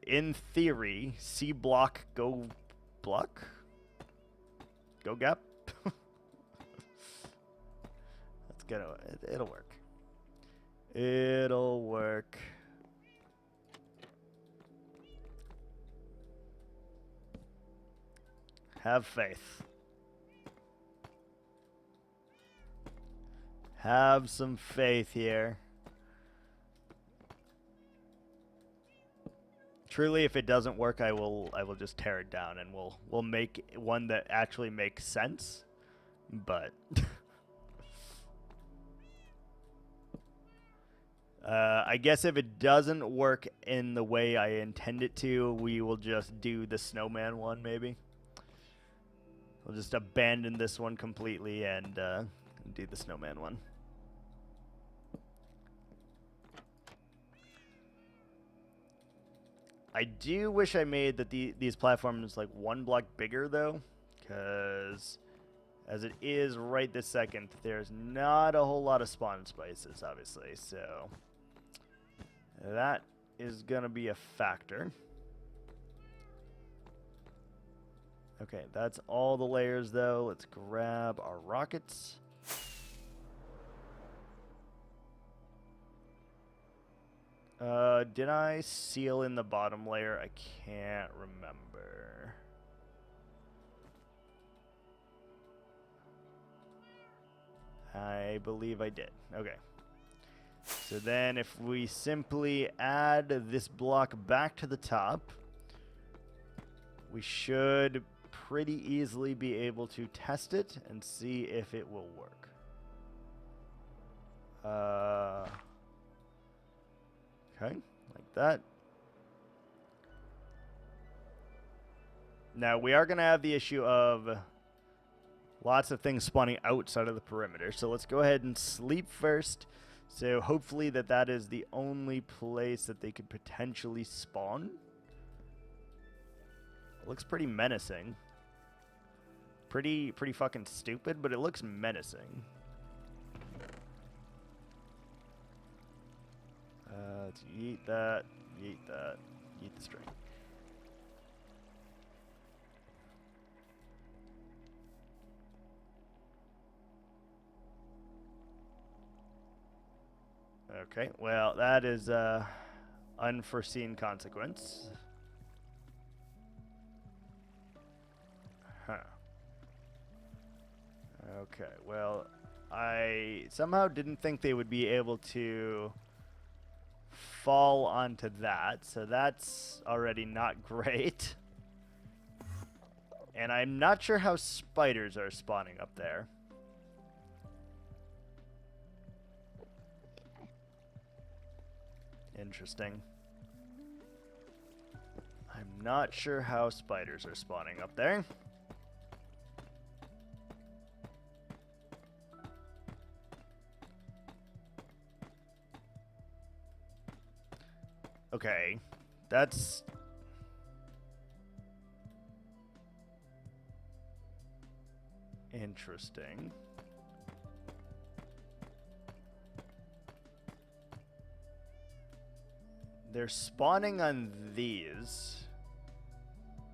in theory, C block, go block? Go gap? It'll work. It'll work. Have faith. Have some faith here. Truly, if it doesn't work, I will just tear it down and we'll make one that actually makes sense. But I guess if it doesn't work in the way I intend it to, we will just do the snowman one, maybe. We'll just abandon this one completely and do the snowman one. I do wish I made that these platforms like one block bigger, though, because as it is right this second, there's not a whole lot of spawn spices, obviously, so that is going to be a factor. Okay, that's all the layers, though. Let's grab our rockets. Did I seal in the bottom layer? I can't remember. I believe I did. Okay. So then if we simply add this block back to the top, we should pretty easily be able to test it and see if it will work. Okay, like that. Now, we are going to have the issue of lots of things spawning outside of the perimeter. So let's go ahead and sleep first. So hopefully that is the only place that they could potentially spawn. It looks pretty menacing. Pretty fucking stupid, but it looks menacing. Let's yeet that, yeet that, yeet the string. Okay, well, that is unforeseen consequence. Huh. Okay, well, I somehow didn't think they would be able to fall onto that, so that's already not great. And I'm not sure how spiders are spawning up there. Interesting. I'm not sure how spiders are spawning up there. Okay, that's... interesting. They're spawning on these,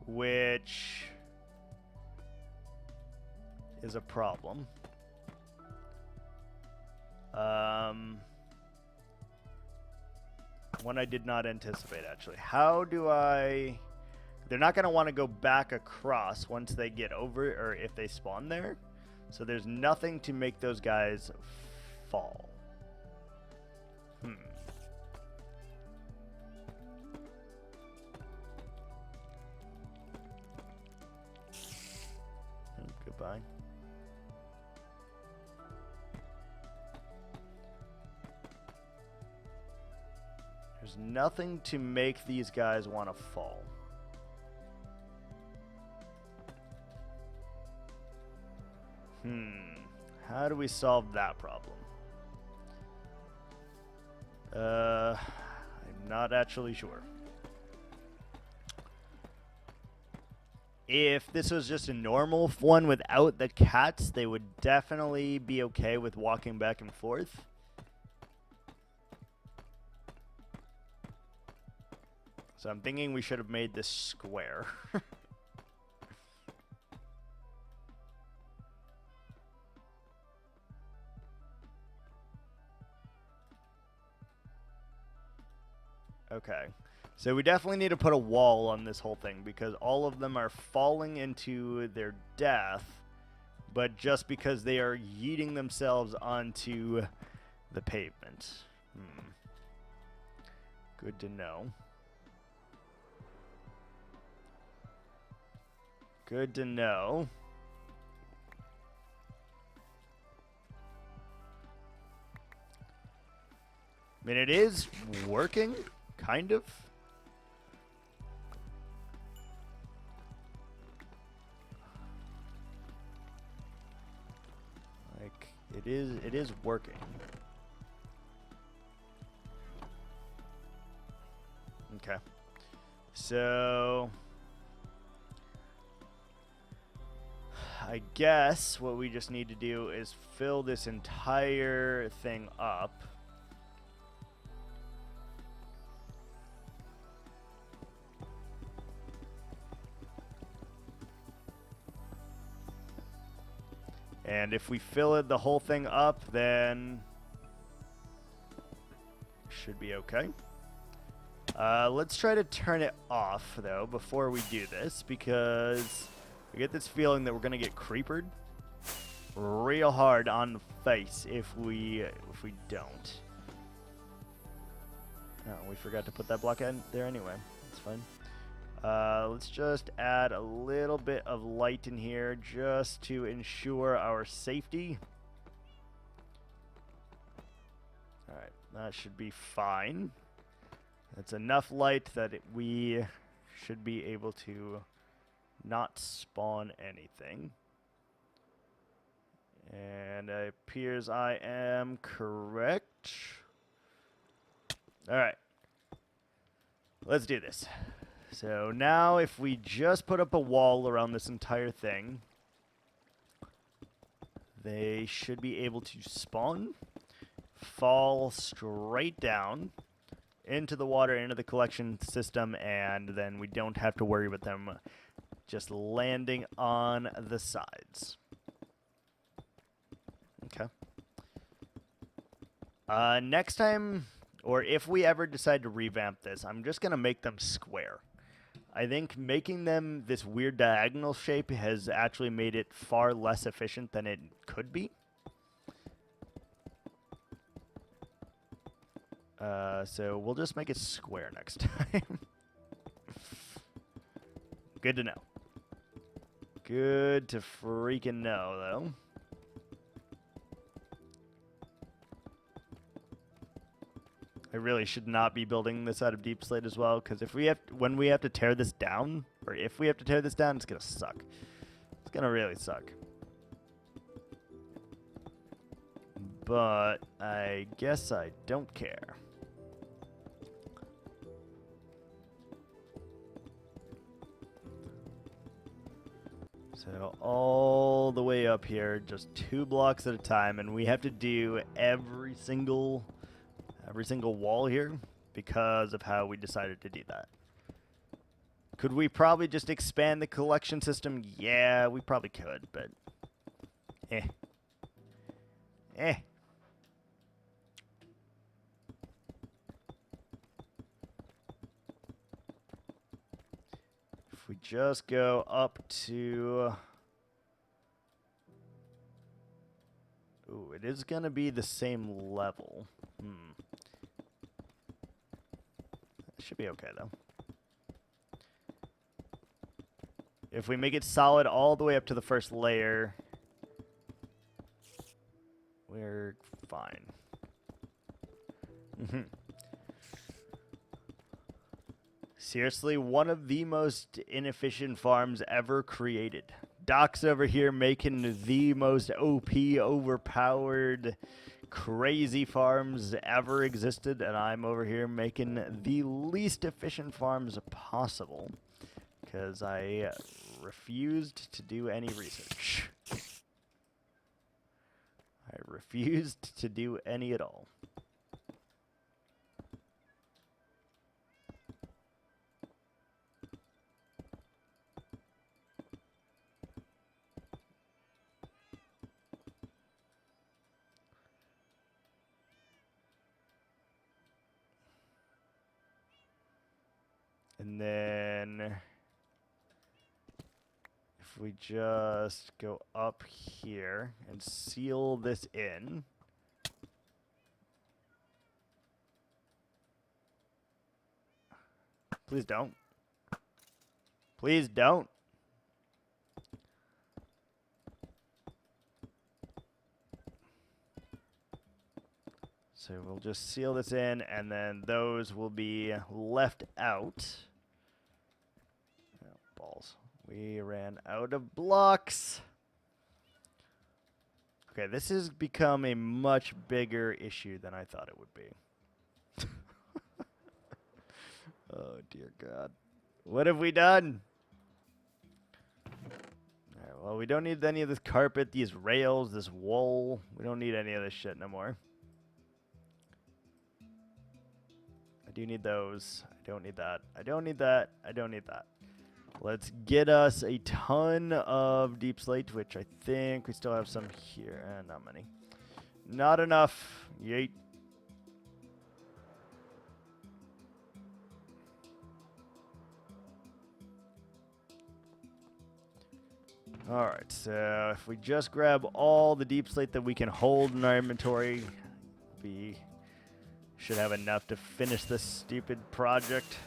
which is a problem. One I did not anticipate, actually. How do I... They're not going to want to go back across once they get over, or if they spawn there. So there's nothing to make those guys fall. Goodbye. There's nothing to make these guys want to fall. How do we solve that problem? I'm not actually sure. If this was just a normal one without the cats, they would definitely be okay with walking back and forth. So I'm thinking we should have made this square. Okay. So we definitely need to put a wall on this whole thing because all of them are falling into their death, but just because they are yeeting themselves onto the pavement. Good to know. Good to know. I mean, it is working, kind of. Like, it is working. Okay. So I guess what we just need to do is fill this entire thing up. And if we fill it the whole thing up, then should be okay. Let's try to turn it off, though, before we do this, because I get this feeling that we're going to get creepered real hard on the face if we don't. Oh, we forgot to put that block in there anyway. It's fine. Let's just add a little bit of light in here just to ensure our safety. Alright, that should be fine. That's enough light that we should be able to not spawn anything. And it appears I am correct. Alright. Let's do this. So now if we just put up a wall around this entire thing, they should be able to spawn, fall straight down into the water, into the collection system, and then we don't have to worry about them just landing on the sides. Okay. Next time, or if we ever decide to revamp this, I'm just going to make them square. I think making them this weird diagonal shape has actually made it far less efficient than it could be. So we'll just make it square next time. Good to know. Good to freaking know, though. I really should not be building this out of deep slate as well, because when we have to tear this down, or if we have to tear this down, it's gonna suck. It's gonna really suck. But I guess I don't care. So all the way up here, just 2 blocks at a time, and we have to do every single wall here because of how we decided to do that. Could we probably just expand the collection system? Yeah, we probably could, but eh. If we just go up to... Ooh, it is going to be the same level. Should be okay, though. If we make it solid all the way up to the first layer, we're fine. Seriously, one of the most inefficient farms ever created. Doc's over here making the most OP, overpowered, crazy farms ever existed, and I'm over here making the least efficient farms possible because I refused to do any research. I refused to do any at all. And then if we just go up here and seal this in. Please don't. Please don't. So we'll just seal this in, and then those will be left out. Oh, balls. We ran out of blocks. Okay, this has become a much bigger issue than I thought it would be. Oh, dear God. What have we done? All right, well, we don't need any of this carpet, these rails, this wool. We don't need any of this shit no more. I do need those. I don't need that. I don't need that. I don't need that. Let's get us a ton of deep slate, which I think we still have some here. Not many. Not enough. Yeet. Alright, so if we just grab all the deep slate that we can hold in our inventory, we should have enough to finish this stupid project.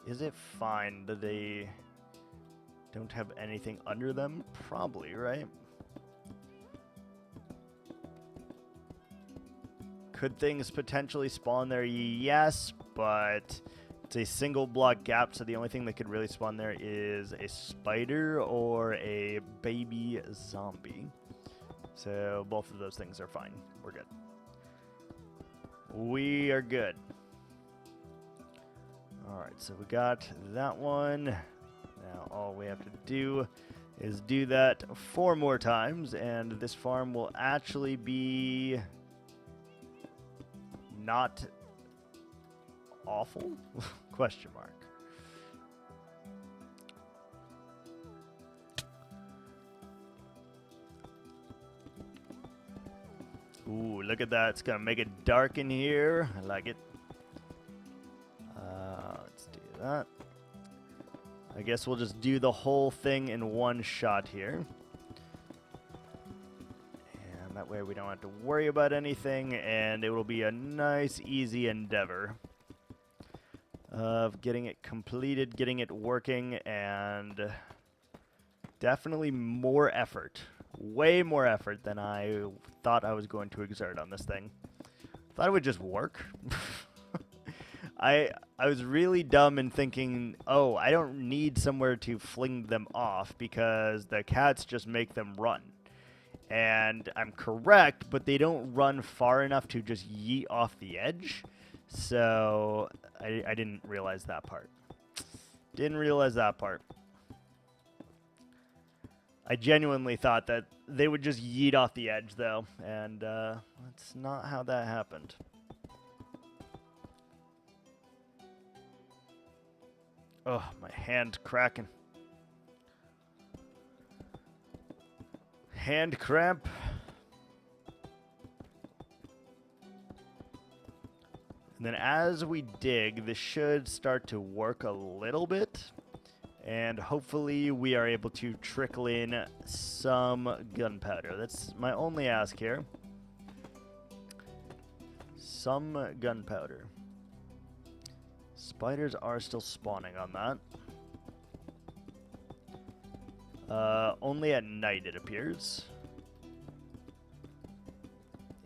Is it fine that they don't have anything under them? Probably, right? Could things potentially spawn there? Yes, but it's a single block gap, so the only thing that could really spawn there is a spider or a baby zombie. So both of those things are fine. We're good. We are good. Alright, so we got that one. Now all we have to do is do that 4 more times, and this farm will actually be not awful? Question mark. Ooh, look at that. It's going to make it dark in here. I like it. Let's do that. I guess we'll just do the whole thing in one shot here. And that way we don't have to worry about anything, and it will be a nice, easy endeavor of getting it completed, getting it working, and definitely more effort. Way more effort than I thought I was going to exert on this thing. Thought it would just work. I was really dumb in thinking, oh, I don't need somewhere to fling them off because the cats just make them run. And I'm correct, but they don't run far enough to just yeet off the edge. So I didn't realize that part. Didn't realize that part. I genuinely thought that they would just yeet off the edge, though, and that's not how that happened. Oh, my hand cracking. Hand cramp. And then as we dig, this should start to work a little bit. And hopefully we are able to trickle in some gunpowder. That's my only ask here. Some gunpowder. Spiders are still spawning on that. Only at night, it appears.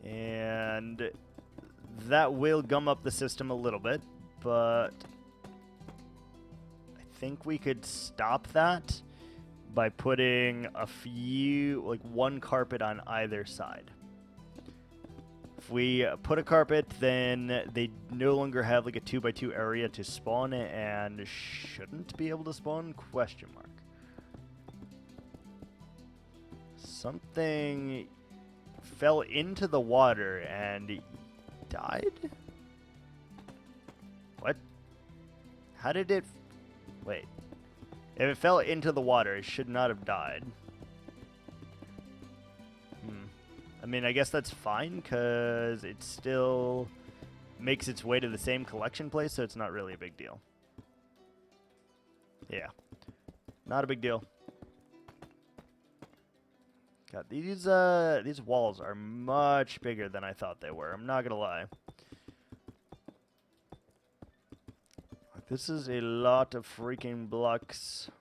And that will gum up the system a little bit, but I think we could stop that by putting a few, like one carpet on either side. If we put a carpet, then they no longer have like a 2x2 area to spawn and shouldn't be able to spawn? Question mark. Something fell into the water and died? What? How did it... Wait. If it fell into the water, it should not have died. I mean, I guess that's fine, because it still makes its way to the same collection place, so it's not really a big deal. Yeah. Not a big deal. God, these walls are much bigger than I thought they were. I'm not gonna lie. This is a lot of freaking blocks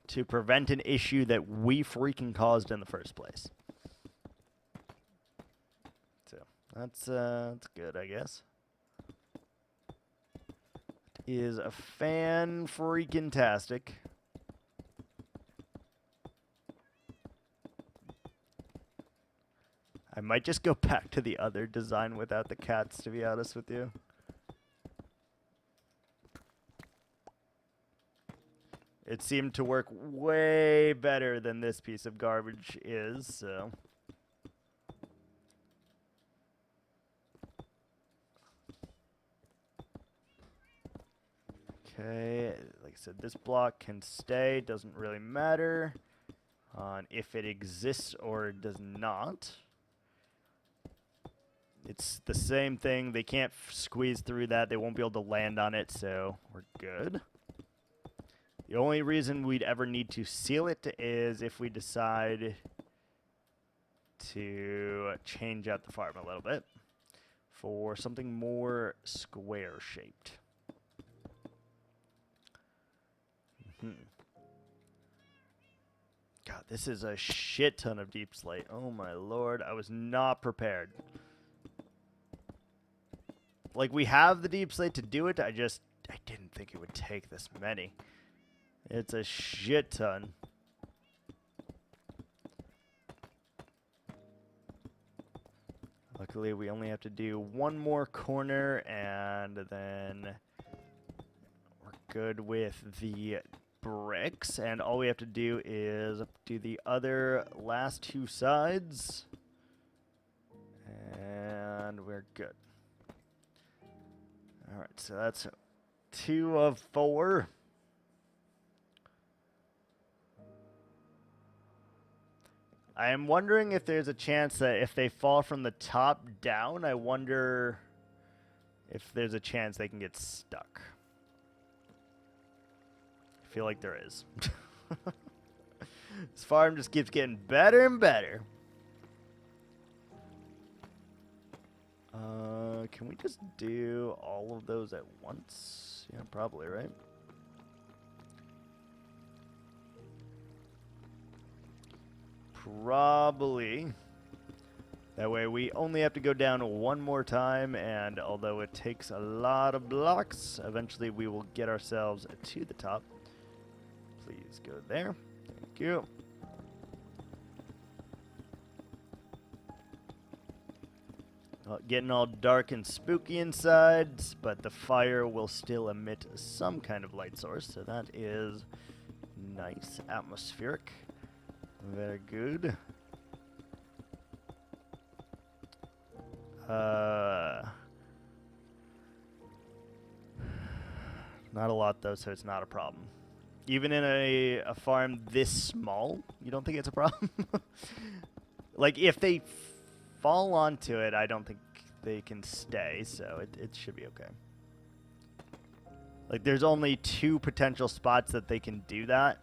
to prevent an issue that we freaking caused in the first place. So that's good, I guess. It is a fan freaking tastic. I might just go back to the other design without the cats, to be honest with you. It seemed to work way better than this piece of garbage is, so. Okay, like I said, this block can stay, doesn't really matter on if it exists or does not. It's the same thing. They can't squeeze through that. They won't be able to land on it, so we're good. The only reason we'd ever need to seal it is if we decide to change out the farm a little bit. for something more square shaped. God, this is a shit ton of deep slate. Oh my lord, I was not prepared. Like, we have the deep slate to do it, I didn't think it would take this many. It's a shit ton. Luckily, we only have to do one more corner, and then we're good with the bricks. And all we have to do is do the other last two sides, and we're good. All right, so that's 2 of 4. I am wondering if there's a chance that if they fall from the top down, I wonder if there's a chance they can get stuck. I feel like there is. This farm just keeps getting better and better. Can we just do all of those at once? Yeah, probably, right? Probably. That way we only have to go down one more time, and although it takes a lot of blocks, eventually we will get ourselves to the top. Please go there. Thank you. Getting all dark and spooky inside, but the fire will still emit some kind of light source, so that is nice. Atmospheric. Very good. Not a lot, though, so it's not a problem. Even in a farm this small, you don't think it's a problem? Like, if they fall onto it, I don't think they can stay, so it should be okay. Like, there's only 2 potential spots that they can do that.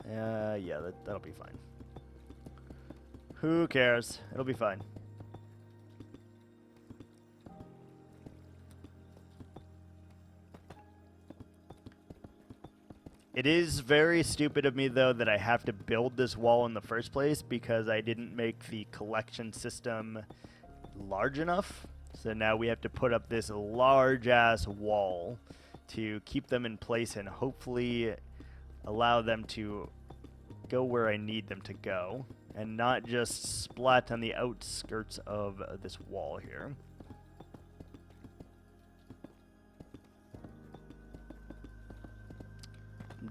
Yeah, that'll be fine. Who cares? It'll be fine. It is very stupid of me, though, that I have to build this wall in the first place because I didn't make the collection system large enough. So now we have to put up this large-ass wall to keep them in place and hopefully allow them to go where I need them to go and not just splat on the outskirts of this wall here.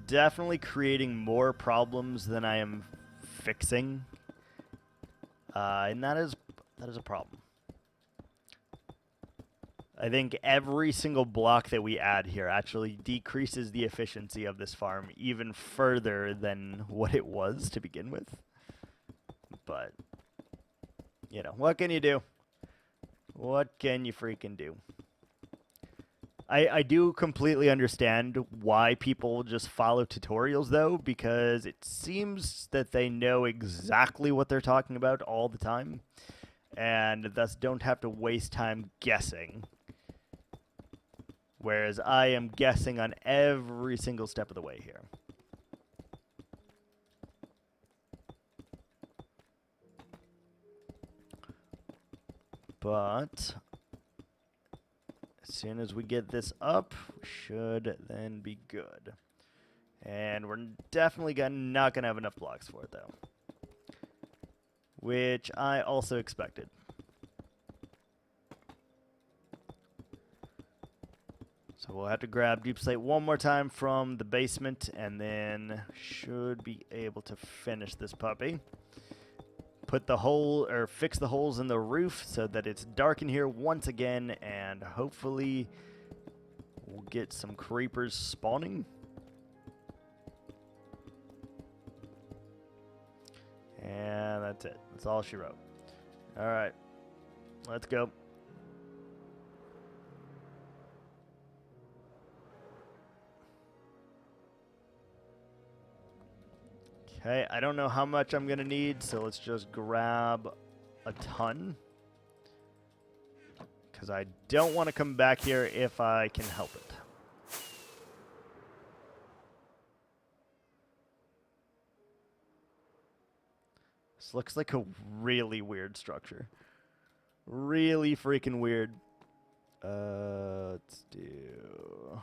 Definitely creating more problems than I am fixing, and that is a problem. I think every single block that we add here actually decreases the efficiency of this farm even further than what it was to begin with. But, you know, what can you do? What can you freaking do? I do completely understand why people just follow tutorials, though, because it seems that they know exactly what they're talking about all the time, and thus don't have to waste time guessing. Whereas I am guessing on every single step of the way here. But as soon as we get this up, we should then be good. And we're definitely not going to have enough blocks for it, though. Which I also expected. So we'll have to grab deep slate one more time from the basement, and then should be able to finish this puppy. Put the hole, or fix the holes in the roof so that it's dark in here once again, and hopefully we'll get some creepers spawning. And that's it. That's all she wrote. All right, let's go. Okay, I don't know how much I'm going to need, so let's just grab a ton. I don't want to come back here if I can help it. This looks like a really weird structure. Really freaking weird. Let's do...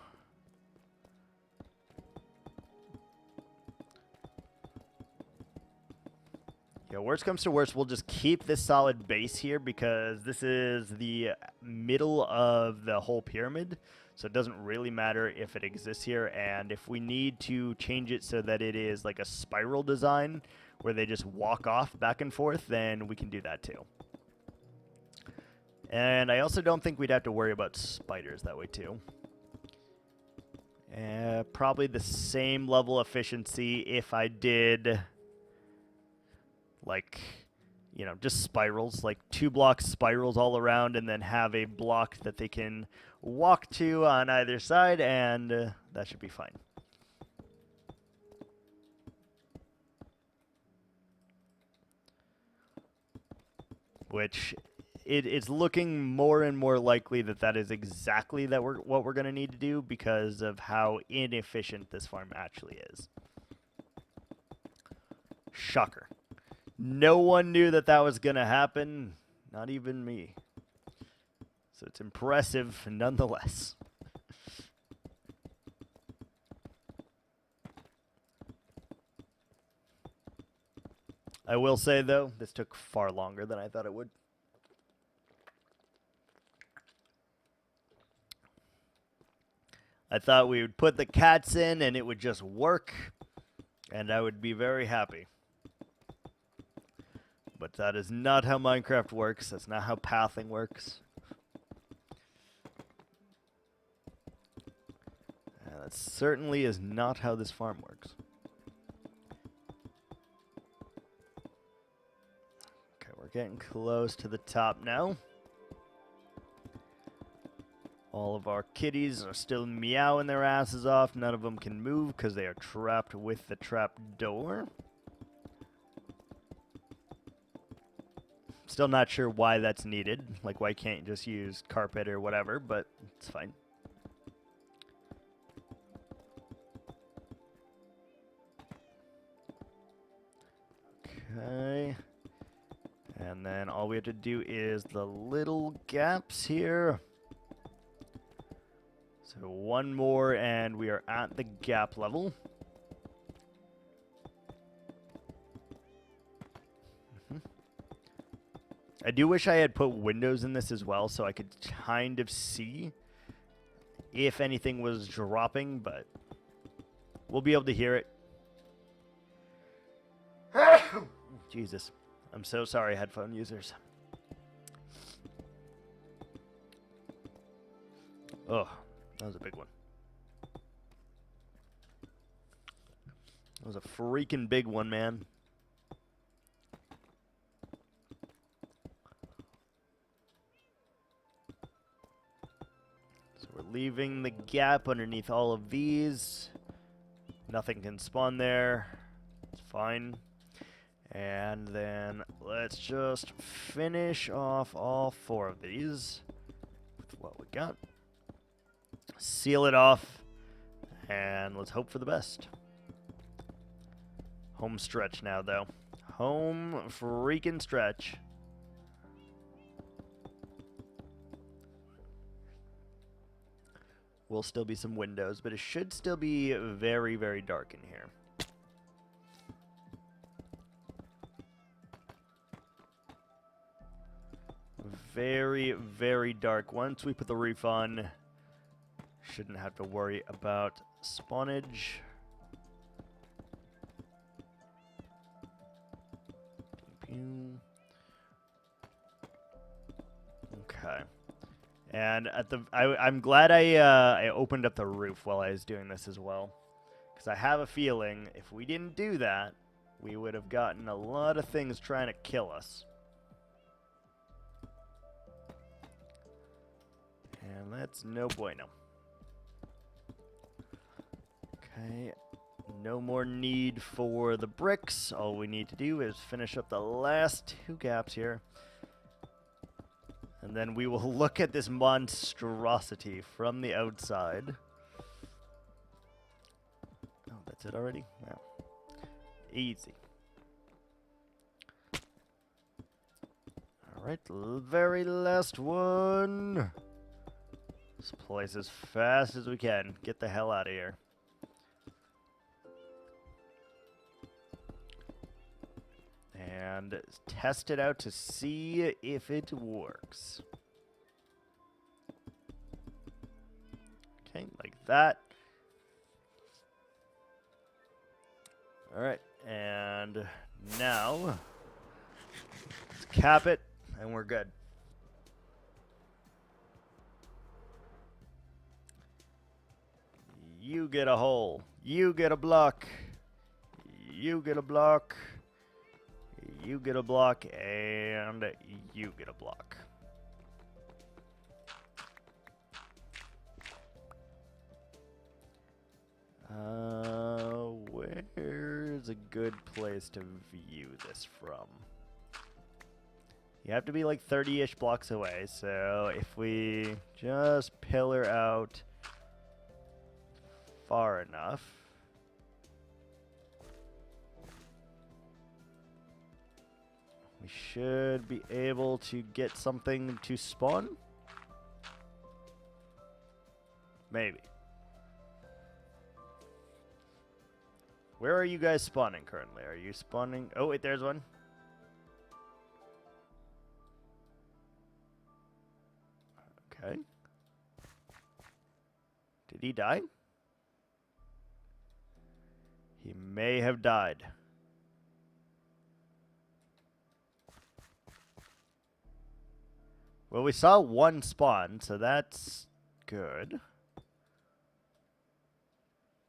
Yeah, worst comes to worst, we'll just keep this solid base here because this is the middle of the whole pyramid. So it doesn't really matter if it exists here. And if we need to change it so that it is like a spiral design where they just walk off back and forth, then we can do that too. And I also don't think we'd have to worry about spiders that way too. Probably the same level of efficiency if I did... like, you know, just spirals, like 2 block spirals all around, and then have a block that they can walk to on either side, and that should be fine. Which, it's looking more and more likely that that is exactly what we're going to need to do because of how inefficient this farm actually is. Shocker. No one knew that that was going to happen, not even me. So it's impressive nonetheless. I will say, though, this took far longer than I thought it would. I thought we would put the cats in and it would just work, and I would be very happy. But that is not how Minecraft works. That's not how pathing works. And that certainly is not how this farm works. Okay, we're getting close to the top now. All of our kitties are still meowing their asses off. None of them can move because they are trapped with the trap door. Still not sure why that's needed. Like, why can't you just use carpet or whatever, but it's fine. Okay. And then all we have to do is the little gaps here. So one more and we are at the gap level. I do wish I had put windows in this as well so I could kind of see if anything was dropping, but we'll be able to hear it. Jesus. I'm so sorry, headphone users. Oh, that was a big one. That was a freaking big one, man. Leaving the gap underneath all of these. Nothing can spawn there. It's fine. And then let's just finish off all 4 of these with what we got. Seal it off. And let's hope for the best. Home stretch now, though. Home freaking stretch. Will still be some windows, but it should still be very, very dark in here. Very, very dark. Once we put the roof on, shouldn't have to worry about spawnage. Okay. And at the, I'm glad I opened up the roof while I was doing this as well, because I have a feeling if we didn't do that, we would have gotten a lot of things trying to kill us. And that's no bueno. Okay, no more need for the bricks. All we need to do is finish up the last 2 gaps here. And then we will look at this monstrosity from the outside. Oh, that's it already? Wow. Easy. Alright, very last one. Let's place as fast as we can. Get the hell out of here. And test it out to see if it works. Okay, like that. Alright, and now let's cap it, and we're good. You get a hole. You get a block. You get a block. You get a block, and you get a block. Where's a good place to view this from? You have to be like 30-ish blocks away, so if we just pillar out far enough, we should be able to get something to spawn. Maybe. Where are you guys spawning currently? Are you spawning? Oh, wait, there's one. Okay. Did he die? He may have died. Well, we saw one spawn, so that's good.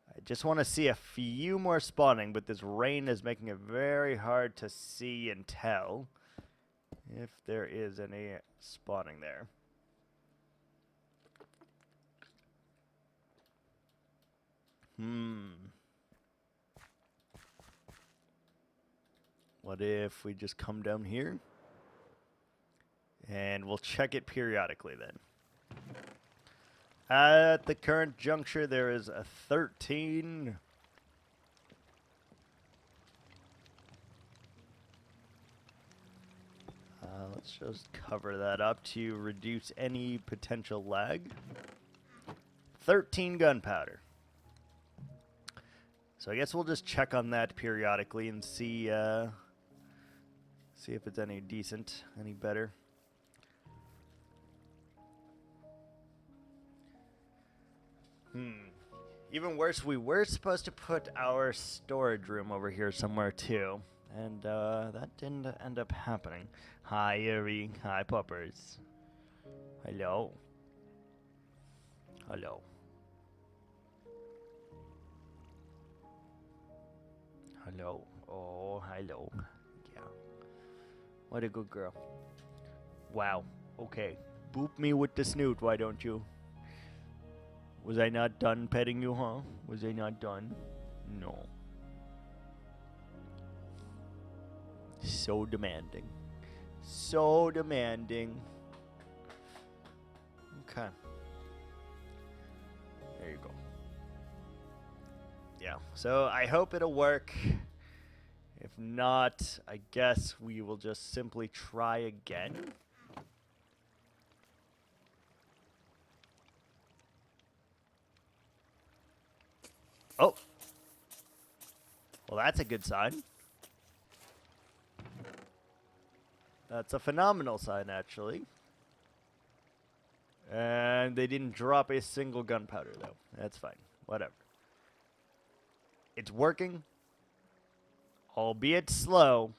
I just want to see a few more spawning, but this rain is making it very hard to see and tell if there is any spawning there. What if we just come down here? And we'll check it periodically then. At the current juncture, there is a 13. Let's just cover that up to reduce any potential lag. 13 gunpowder. So I guess we'll just check on that periodically and see if it's any decent, any better. Even worse, we were supposed to put our storage room over here somewhere too. And that didn't end up happening. Hi, Yuri. Hi, puppers. Hello. Hello. Hello. Oh, hello. Yeah. What a good girl. Wow. Okay. Boop me with the snoot, why don't you? Was I not done petting you, huh? Was I not done? No. So demanding. So demanding. Okay. There you go. Yeah, so I hope it'll work. If not, I guess we will just simply try again. Oh. Well, that's a good sign. That's a phenomenal sign, actually. And they didn't drop a single gunpowder, though. That's fine. Whatever. It's working. Albeit slow.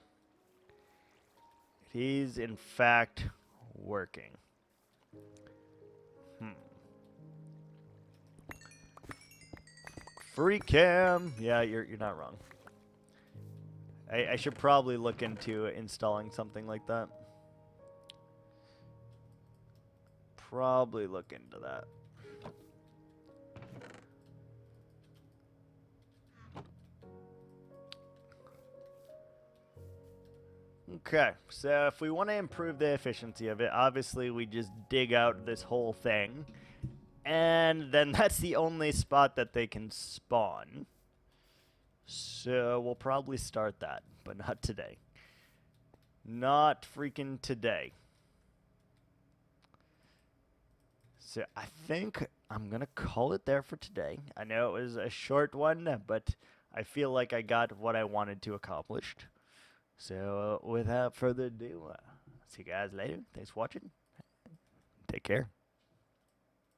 It is, in fact, working. Free cam. Yeah, you're not wrong. I should probably look into installing something like that. Probably look into that. Okay, so if we want to improve the efficiency of it, obviously we just dig out this whole thing. And then that's the only spot that they can spawn. So we'll probably start that, but not today. Not freaking today. So I think I'm going to call it there for today. I know it was a short one, but I feel like I got what I wanted to accomplish. So without further ado, see you guys later. Thanks for watching. Take care.